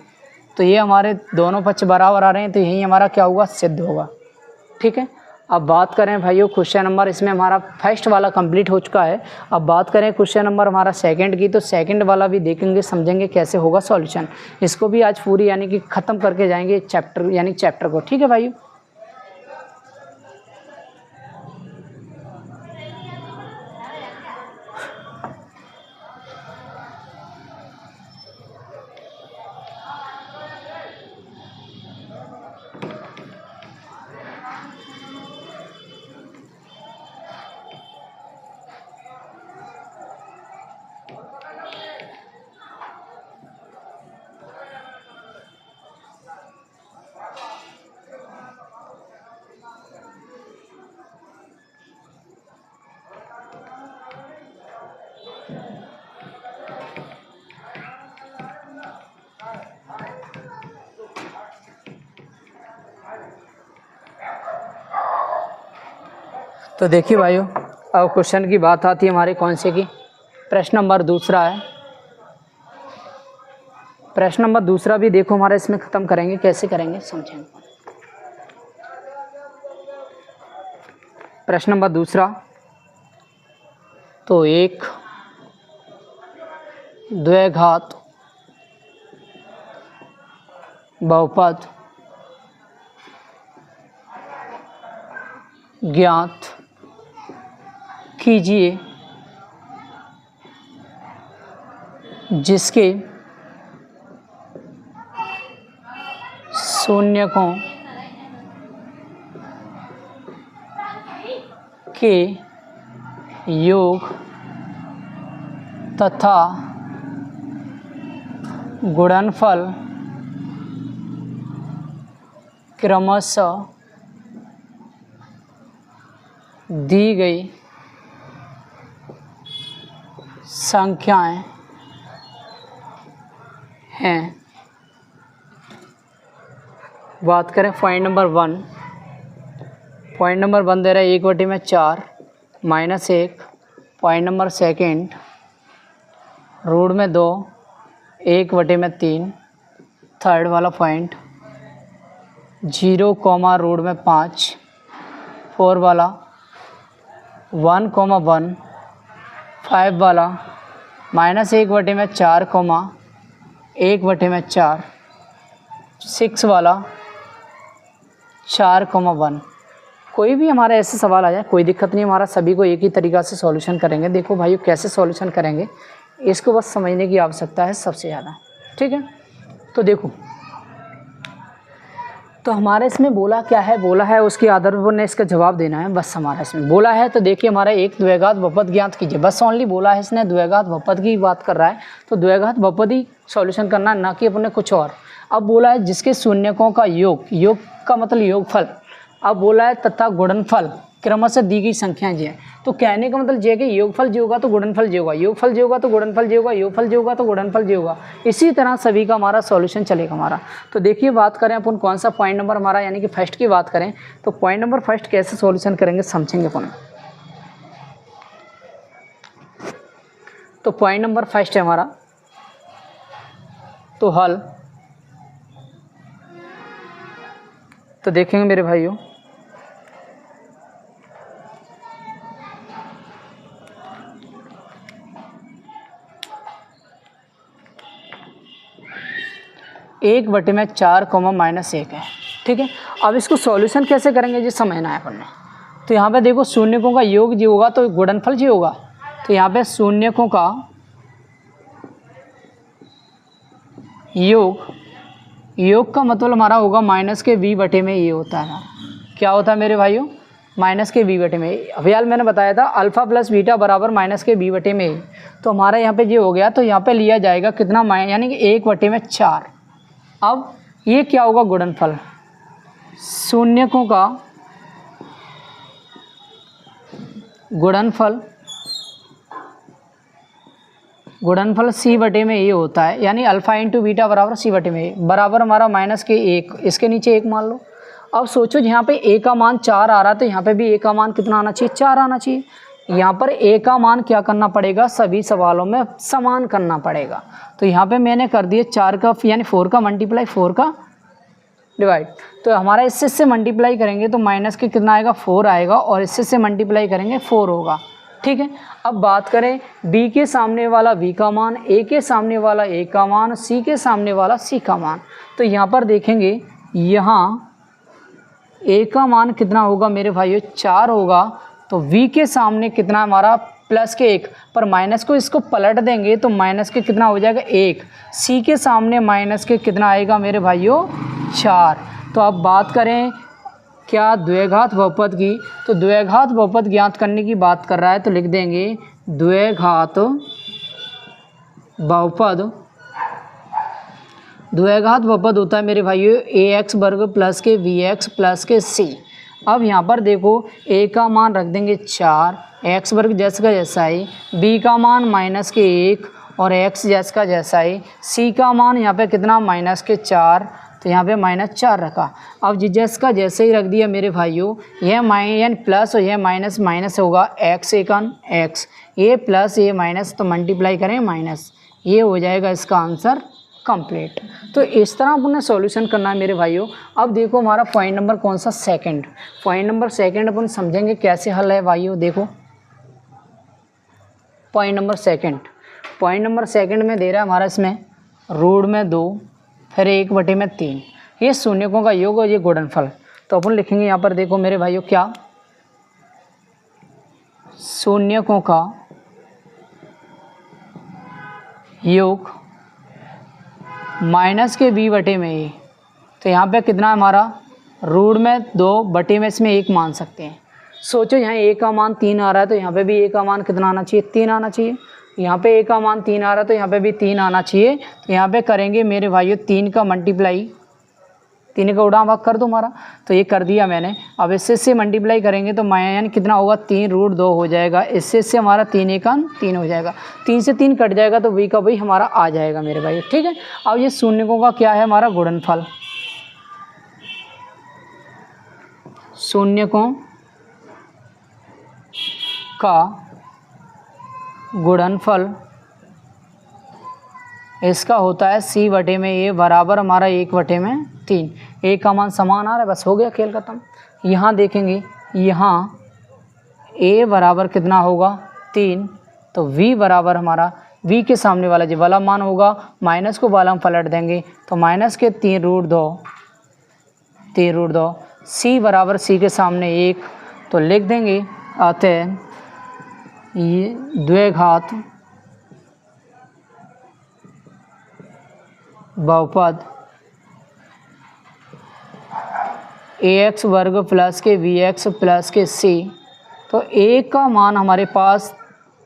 तो ये हमारे दोनों पक्ष बराबर आ रहे हैं तो यही हमारा क्या होगा, सिद्ध होगा। ठीक है। अब बात करें भाइयों क्वेश्चन नंबर, इसमें हमारा फर्स्ट वाला कंप्लीट हो चुका है। अब बात करें क्वेश्चन नंबर हमारा सेकंड की, तो सेकंड वाला भी देखेंगे समझेंगे कैसे होगा सॉल्यूशन। इसको भी आज पूरी यानी कि ख़त्म करके जाएंगे चैप्टर को। ठीक है भाइयों। तो देखिए भाइयों, अब क्वेश्चन की बात आती है हमारे कौन से की, प्रश्न नंबर दूसरा है। प्रश्न नंबर दूसरा भी देखो हमारा इसमें ख़त्म करेंगे, कैसे करेंगे समझेंगे। प्रश्न नंबर दूसरा, तो एक द्विघात बहुपद ज्ञात कीजिए जिसके शून्यकों के योग तथा गुणनफल क्रमशः दी गई संख्याएं हैं। बात करें पॉइंट नंबर 1, पॉइंट नंबर 1 दे रहा है 1/4 -1। पॉइंट नंबर सेकंड रूट में 2 1/3। थर्ड वाला पॉइंट 0, रूट में 5। 4 वाला 1, 5 वाला -1/4, 1/4। 6 वाला 4, 1। कोई भी हमारा ऐसे सवाल आ जाए कोई दिक्कत नहीं, हमारा सभी को एक ही तरीक़ा से सॉल्यूशन करेंगे। देखो भाइयों कैसे सॉल्यूशन करेंगे इसको बस समझने की आवश्यकता है सबसे ज़्यादा। ठीक है। तो देखो, तो हमारे इसमें बोला क्या है, बोला है उसके आधार पर ने इसका जवाब देना है बस। हमारा इसमें बोला है तो देखिए हमारा एक द्विघात बहुपद ज्ञात कीजिए, बस ओनली बोला है इसने, द्विघात बहुपद की बात कर रहा है तो द्विघात बहुपद ही सॉल्यूशन करना है, ना कि अपने कुछ और। अब बोला है जिसके शून्यकों का योग, योग का मतलब योगफल। अब बोला है तथा गुणनफल क्रमशः दी गई संख्याएं जी हैं। तो कहने का मतलब ये है कि योगफल जो होगा तो गुणनफल जो होगा, योगफल जो होगा तो गुणनफल जो होगा, योगफल जो होगा तो गुणनफल जो होगा। इसी तरह सभी का हमारा सॉल्यूशन चलेगा हमारा। तो देखिए बात करें अपन कौन सा पॉइंट नंबर हमारा यानी कि फर्स्ट की बात करें तो पॉइंट नंबर फर्स्ट कैसे सॉल्यूशन करेंगे समझेंगे अपन। तो पॉइंट नंबर फर्स्ट है हमारा, तो हल तो देखेंगे मेरे भाइयों, एक बटे में 4 कोमा -1 है। ठीक है, अब इसको सॉल्यूशन कैसे करेंगे जी, समझना है अपन ने। तो यहाँ पे देखो शून्यकों का योग जी होगा तो गुणनफल जी होगा। तो यहाँ पे शून्यकों का योग का मतलब हमारा होगा माइनस के v बटे में ये होता है। क्या होता है मेरे भाइयों, माइनस के v बटे में। अभियाल मैंने बताया था अल्फ़ा प्लस बीटा बराबर माइनस के v बटे में। तो हमारा यहाँ पे ये हो गया, तो यहाँ पे लिया जाएगा कितना, यानी कि 1 बटे में 4। अब ये क्या होगा, गुणनफल। शून्यकों का गुणनफल c बटे में ये होता है, यानी अल्फ़ा इंटू बीटा बराबर c बटे में बराबर हमारा माइनस के 1, इसके नीचे 1 मान लो। अब सोचो यहाँ पे a का मान 4 आ रहा है, तो यहाँ पे भी a का मान कितना आना चाहिए, 4 आना चाहिए। यहाँ पर a का मान क्या करना पड़ेगा, सभी सवालों में समान करना पड़ेगा। तो यहाँ पे मैंने कर दिया 4 का यानी 4 का मल्टीप्लाई 4 का डिवाइड। तो हमारा इससे मल्टीप्लाई करेंगे तो माइनस के कितना आएगा, 4 आएगा, और इससे मल्टीप्लाई करेंगे 4 होगा। ठीक है, अब बात करें b के सामने वाला v का मान, a के सामने वाला a का मान, c के सामने वाला c का मान। तो यहाँ पर देखेंगे, यहाँ a का मान कितना होगा मेरे भाइयों, 4 होगा। तो v के सामने कितना हमारा प्लस के 1, पर माइनस को इसको पलट देंगे तो माइनस के कितना हो जाएगा 1। c के सामने माइनस के कितना आएगा मेरे भाइयों, 4। तो अब बात करें क्या, द्विघात बहुपद की। तो द्विघात बहुपद ज्ञात करने की बात कर रहा है, तो लिख देंगे द्विघात बहुपद होता है मेरे भाइयों ax वर्ग प्लस के vx प्लस के c। अब यहाँ पर देखो a का मान रख देंगे 4, x वर्ग जैसा का जैसा है, b का मान माइनस के 1 और x जैसा का जैसा है, c का मान यहाँ पे कितना माइनस के 4, तो यहाँ पे -4 रखा। अब जैस का जैसे ही रख दिया मेरे भाइयों, यह यानी प्लस और यह माइनस माइनस होगा, x एकन x, ये प्लस ये माइनस, तो मल्टीप्लाई करें माइनस, ये हो जाएगा इसका आंसर कंप्लीट। तो इस तरह अपन ने सॉल्यूशन करना है मेरे भाइयों। अब देखो हमारा पॉइंट नंबर कौन सा, सेकंड। पॉइंट नंबर सेकंड अपन समझेंगे कैसे हल है भाइयों। देखो पॉइंट नंबर सेकंड में दे रहा है हमारा इसमें रूट में 2 फिर 1 बटे में 3, ये शून्यकों का योग और ये गुणनफल। तो अपन लिखेंगे यहाँ पर देखो मेरे भाइयों, क्या, शून्यकों का योग माइनस के b बटे में a। तो यहाँ पे कितना है हमारा, रूट में 2 बटे में इसमें 1 मान सकते हैं। सोचो यहाँ a का मान 3 आ रहा है, तो यहाँ पे भी a का मान कितना आना चाहिए, 3 आना चाहिए। यहाँ पे a का मान 3 आ रहा है, तो यहाँ पे भी 3 आना चाहिए। तो यहाँ पे करेंगे मेरे भाइयों 3 का मल्टीप्लाई, 3 का उड़ा भाग कर दो हमारा, तो ये कर दिया मैंने। अब इससे मल्टीप्लाई करेंगे तो यानी कितना होगा, 3√2 हो जाएगा। इससे हमारा 3 एकन 3 हो जाएगा, 3 से 3 कट जाएगा, तो v का वही हमारा आ जाएगा मेरे भाई। ठीक है, अब ये शून्यकों का क्या है हमारा, गुणनफल। शून्यकों का गुणनफल इसका होता है c बटे में a बराबर हमारा 1 बटे में 3। a का मान समान आ रहा है, बस हो गया खेल खत्म। यहाँ देखेंगे, यहाँ a बराबर कितना होगा 3, तो v बराबर हमारा v के सामने वाला जो वाला मान होगा, माइनस को वाला हम पलट देंगे तो माइनस के 3√2, c बराबर c के सामने 1, तो लिख देंगे अतः ये द्विघात बहुपद ax वर्ग प्लस के vx प्लस के c। तो a का मान हमारे पास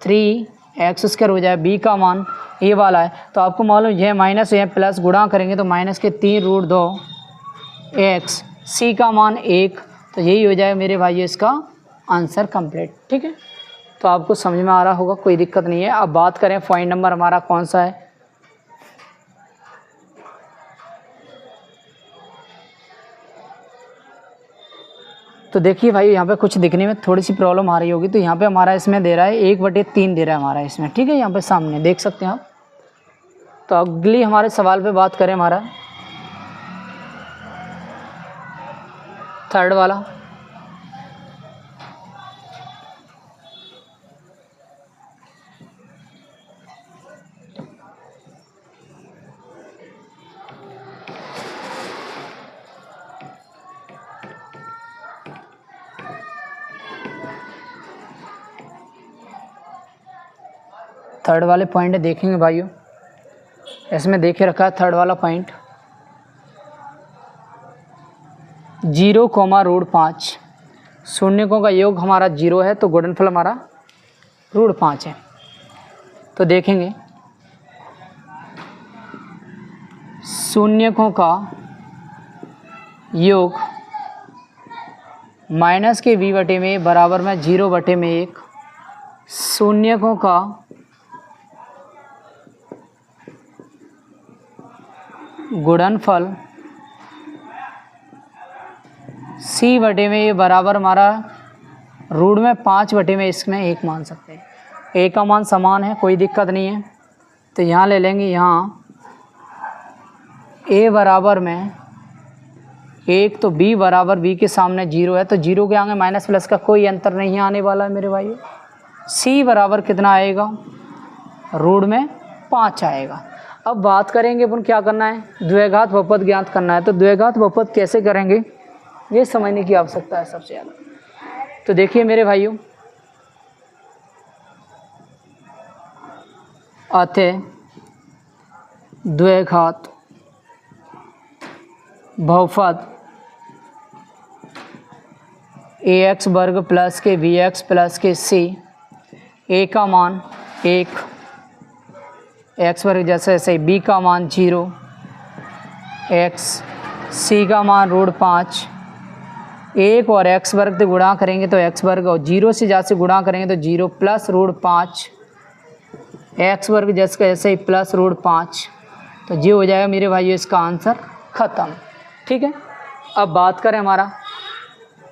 3x² हो जाए, b का मान ये वाला है, तो आपको मालूम यह माइनस यह प्लस गुणा करेंगे तो माइनस के 3√2x, c का मान 1, तो यही हो जाए मेरे भाई इसका आंसर कंप्लीट। ठीक है, तो आपको समझ में आ रहा होगा, कोई दिक्कत नहीं है। अब बात करें पॉइंट नंबर हमारा कौन सा है, तो देखिए भाई यहाँ पे कुछ दिखने में थोड़ी सी प्रॉब्लम आ रही होगी। तो यहाँ पे हमारा इसमें दे रहा है 1/3 दे रहा है हमारा इसमें। ठीक है, यहाँ पे सामने देख सकते हैं आप। तो अगली हमारे सवाल पे बात करें हमारा, थर्ड वाला, थर्ड वाले पॉइंट देखेंगे भाइयों, इसमें देखे रखा है थर्ड वाला पॉइंट 0,5। शून्यकों का योग हमारा 0 है तो गुणनफल हमारा √5 है। तो देखेंगे शून्यकों का योग माइनस के v बटे में बराबर में 0/1। शून्यकों का गुणनफल c बटे में ये बराबर हमारा रूट में 5 बटे में इसमें 1 मान सकते हैं। a का मान समान है, कोई दिक्कत नहीं है। तो यहाँ ले लेंगे, यहाँ a बराबर में 1 तो b बराबर b के सामने 0 है, तो 0 के आगे माइनस प्लस का कोई अंतर नहीं आने वाला है मेरे भाइयों। c बराबर कितना आएगा, रूट में 5 आएगा। अब बात करेंगे अपन क्या करना है, द्विघात बहुपद ज्ञात करना है। तो द्विघात बहुपद कैसे करेंगे ये समझने की आवश्यकता है सबसे ज़्यादा। तो देखिए मेरे भाइयों, अतः द्विघात बहुपद ax वर्ग प्लस के bx प्लस के c, a का मान 1, एक्स वर्ग जैसे ऐसे बी का मान 0, एक्स, सी का मान √5। 1 और एक्स वर्ग से गुणा करेंगे तो एक्स वर्ग, और 0 से ज़्यादा से गुणा करेंगे तो 0 प्लस √5, एक्स वर्ग जैसे ऐसे ही प्लस √5। तो ये हो जाएगा मेरे भाइयों इसका आंसर ख़त्म। ठीक है, अब बात करें हमारा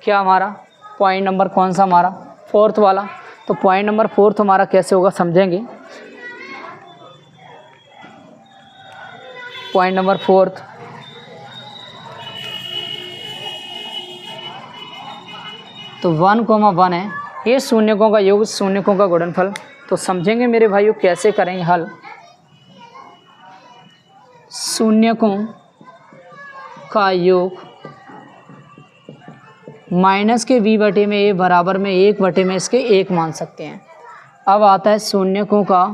क्या, हमारा पॉइंट नंबर कौन सा, हमारा फोर्थ वाला। तो पॉइंट नंबर फोर्थ हमारा कैसे होगा समझेंगे। पॉइंट नंबर फोर्थ, तो 1,1 है, ये शून्यकों का योग, शून्यकों का गुणनफल। तो समझेंगे मेरे भाइयों कैसे करेंगे हल। शून्यकों का योग माइनस के v बटे में a बराबर में 1 बटे में इसके 1 मान सकते हैं। अब आता है शून्यकों का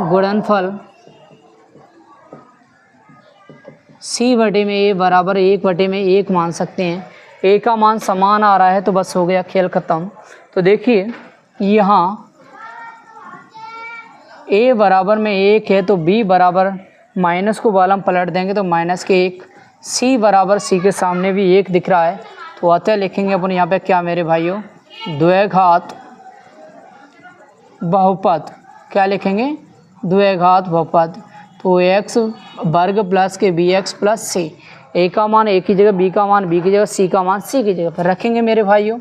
गुणनफल c बटे में a बराबर 1 बटे में 1 मान सकते हैं। a का मान समान आ रहा है तो बस हो गया, खेल खत्म। तो देखिए यहाँ a बराबर में 1 है तो b बराबर माइनस को वाला हम पलट देंगे तो माइनस के 1, c बराबर c के सामने भी 1 दिख रहा है। तो अतः लिखेंगे अपन यहाँ पे क्या मेरे भाइयों, द्विघात बहुपद। क्या लिखेंगे, द्विघात बहुपद। तो x वर्ग प्लस के bx प्लस c, a का मान a की जगह b का मान b की जगह c का मान c की जगह पर रखेंगे मेरे भाइयों।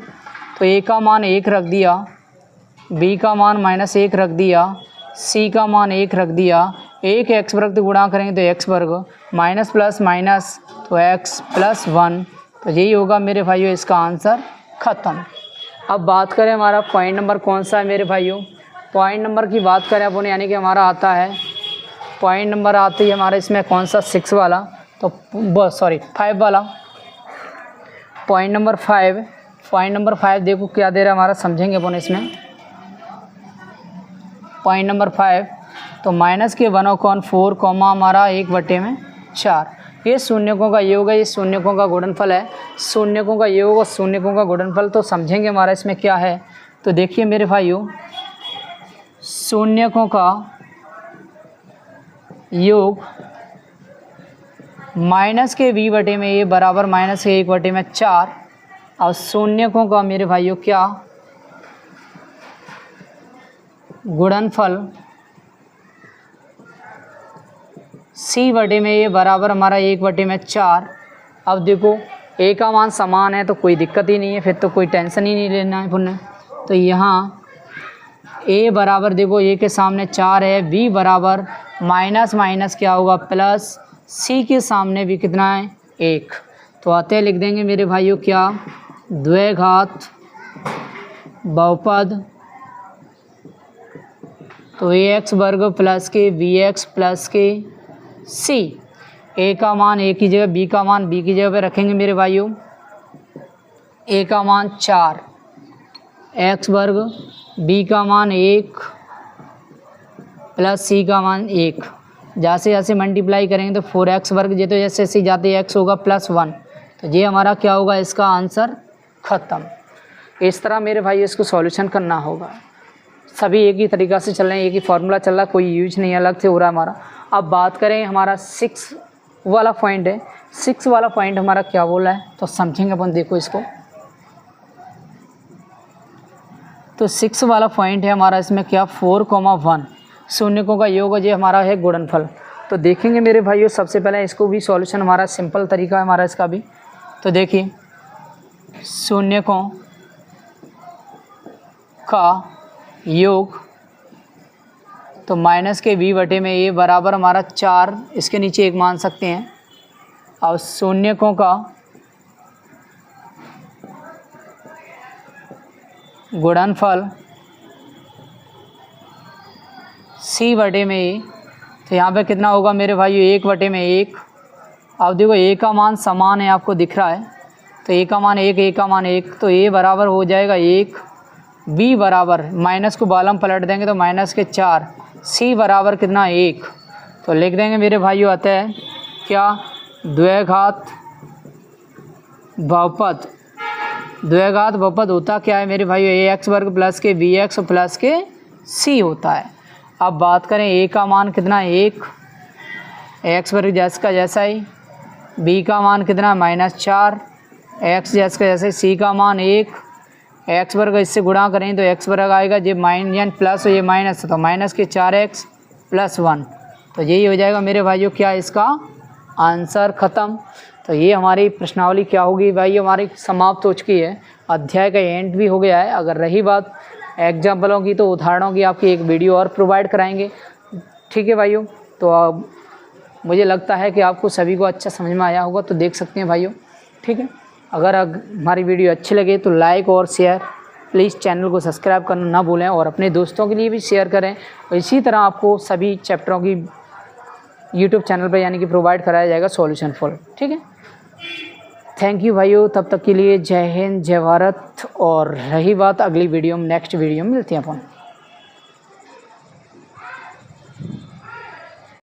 तो a का मान 1 रख दिया, b का मान -1 रख दिया, c का मान 1 रख दिया। 1 एक्स वर्ग से गुणा करेंगे तो एक्स वर्ग, माइनस प्लस माइनस तो x प्लस 1। तो यही होगा मेरे भाइयों इसका आंसर ख़त्म। अब बात करें हमारा पॉइंट नंबर कौन सा है मेरे भाइयों। पॉइंट नंबर की बात करें अपन, यानी कि हमारा आता है पॉइंट नंबर आती है हमारा इसमें कौन सा, 6 वाला, तो 5 वाला। पॉइंट नंबर 5, पॉइंट नंबर 5 देखो क्या दे रहा है हमारा, समझेंगे अपन इसमें। पॉइंट नंबर 5, तो माइनस के 1/4 कॉमा हमारा 1 बटे में 4, ये शून्यकों का योग है, ये शून्यकों का गुणनफल है। शून्यकों का योग और शून्यकों का गुणनफल तो समझेंगे हमारा इसमें क्या है। तो देखिए मेरे भाइयों, शून्यकों का योग माइनस के v बटे में a बराबर माइनस के 1 बटे में 4, और शून्यकों का मेरे भाइयों क्या, गुणनफल c बटे में a बराबर हमारा 1 बटे में 4। अब देखो a का मान समान है तो कोई दिक्कत ही नहीं है, फिर तो कोई टेंशन ही नहीं लेना है पुनः। तो यहाँ a बराबर देखो a के सामने 4 है, b बराबर माइनस माइनस क्या होगा प्लस, सी के सामने भी कितना है 1। तो आते लिख देंगे मेरे भाइयों क्या, द्विघात बहुपद तो ax वर्ग प्लस के bx प्लस के c। a का मान a की जगह, b का मान b की जगह पे रखेंगे मेरे भाइयों। a का मान 4, x वर्ग, b का मान 1 प्लस c का मान 1। जैसे जैसे मल्टीप्लाई करेंगे तो 4x वर्ग, ये तो जैसे जैसे जाते x होगा +1। तो ये हमारा क्या होगा, इसका आंसर ख़त्म। इस तरह मेरे भाई इसको सॉल्यूशन करना होगा। सभी एक ही तरीक़ा से चल रहे हैं, एक ही फार्मूला चल रहा है, कोई यूज नहीं अलग से हो रहा है हमारा। अब बात करें हमारा 6 वाला पॉइंट है। 6 वाला पॉइंट हमारा क्या बोला है तो समझेंगे अपन, देखो इसको। तो 6 वाला पॉइंट है हमारा, इसमें क्या 4,1 शून्यकों का योग है, ये हमारा है गुणनफल। तो देखेंगे मेरे भाइयों सबसे पहले इसको भी सॉल्यूशन हमारा सिंपल तरीका है हमारा इसका भी। तो देखिए शून्यकों का योग तो माइनस के b बटे में a बराबर हमारा 4, इसके नीचे 1 मान सकते हैं। और शून्यकों का गुणनफल c बटे में a, तो यहाँ पे कितना होगा मेरे भाइयों 1 बटे में 1। अब देखो a का मान समान है, आपको दिख रहा है, तो a का मान 1, a का मान 1, तो a बराबर हो जाएगा 1, b बराबर माइनस को बालम पलट देंगे तो माइनस के 4, c बराबर कितना 1। तो लिख देंगे मेरे भाइयों आता है क्या, द्विघात बहुपद। द्विघात बहुपद होता क्या है मेरे भाइयों, ax वर्ग प्लस के bx प्लस के c होता है। अब बात करें a का मान कितना 1, x वर्ग जैसा का जैसा ही, b का मान कितना -4, x जैसा का जैसे, c का मान 1, x वर्ग इससे गुणा करें तो x वर्ग आएगा, ये माइनस प्लस और ये माइनस, तो माइनस के 4x + 1। तो यही हो जाएगा मेरे भाइयों क्या, इसका आंसर ख़त्म। तो ये हमारी प्रश्नावली क्या होगी भाई, हमारी समाप्त हो चुकी है, अध्याय का एंड भी हो गया है। अगर रही बात एग्जाम्पलों की तो उदाहरणों की आपकी एक वीडियो और प्रोवाइड कराएंगे, ठीक है भाइयों। तो मुझे लगता है कि आपको सभी को अच्छा समझ में आया होगा, तो देख सकते हैं भाइयों, ठीक है। अगर हमारी वीडियो अच्छी लगे तो लाइक और शेयर, प्लीज़ चैनल को सब्सक्राइब करना ना भूलें और अपने दोस्तों के लिए भी शेयर करें। और इसी तरह आपको सभी चैप्टरों की यूट्यूब चैनल पर यानी कि प्रोवाइड कराया जाएगा सॉल्यूशन फॉर, ठीक है। थैंक यू भाइयों, तब तक के लिए जय हिंद, जय भारत। और रही बात अगली वीडियो में, नेक्स्ट वीडियो में मिलते हैं अपन।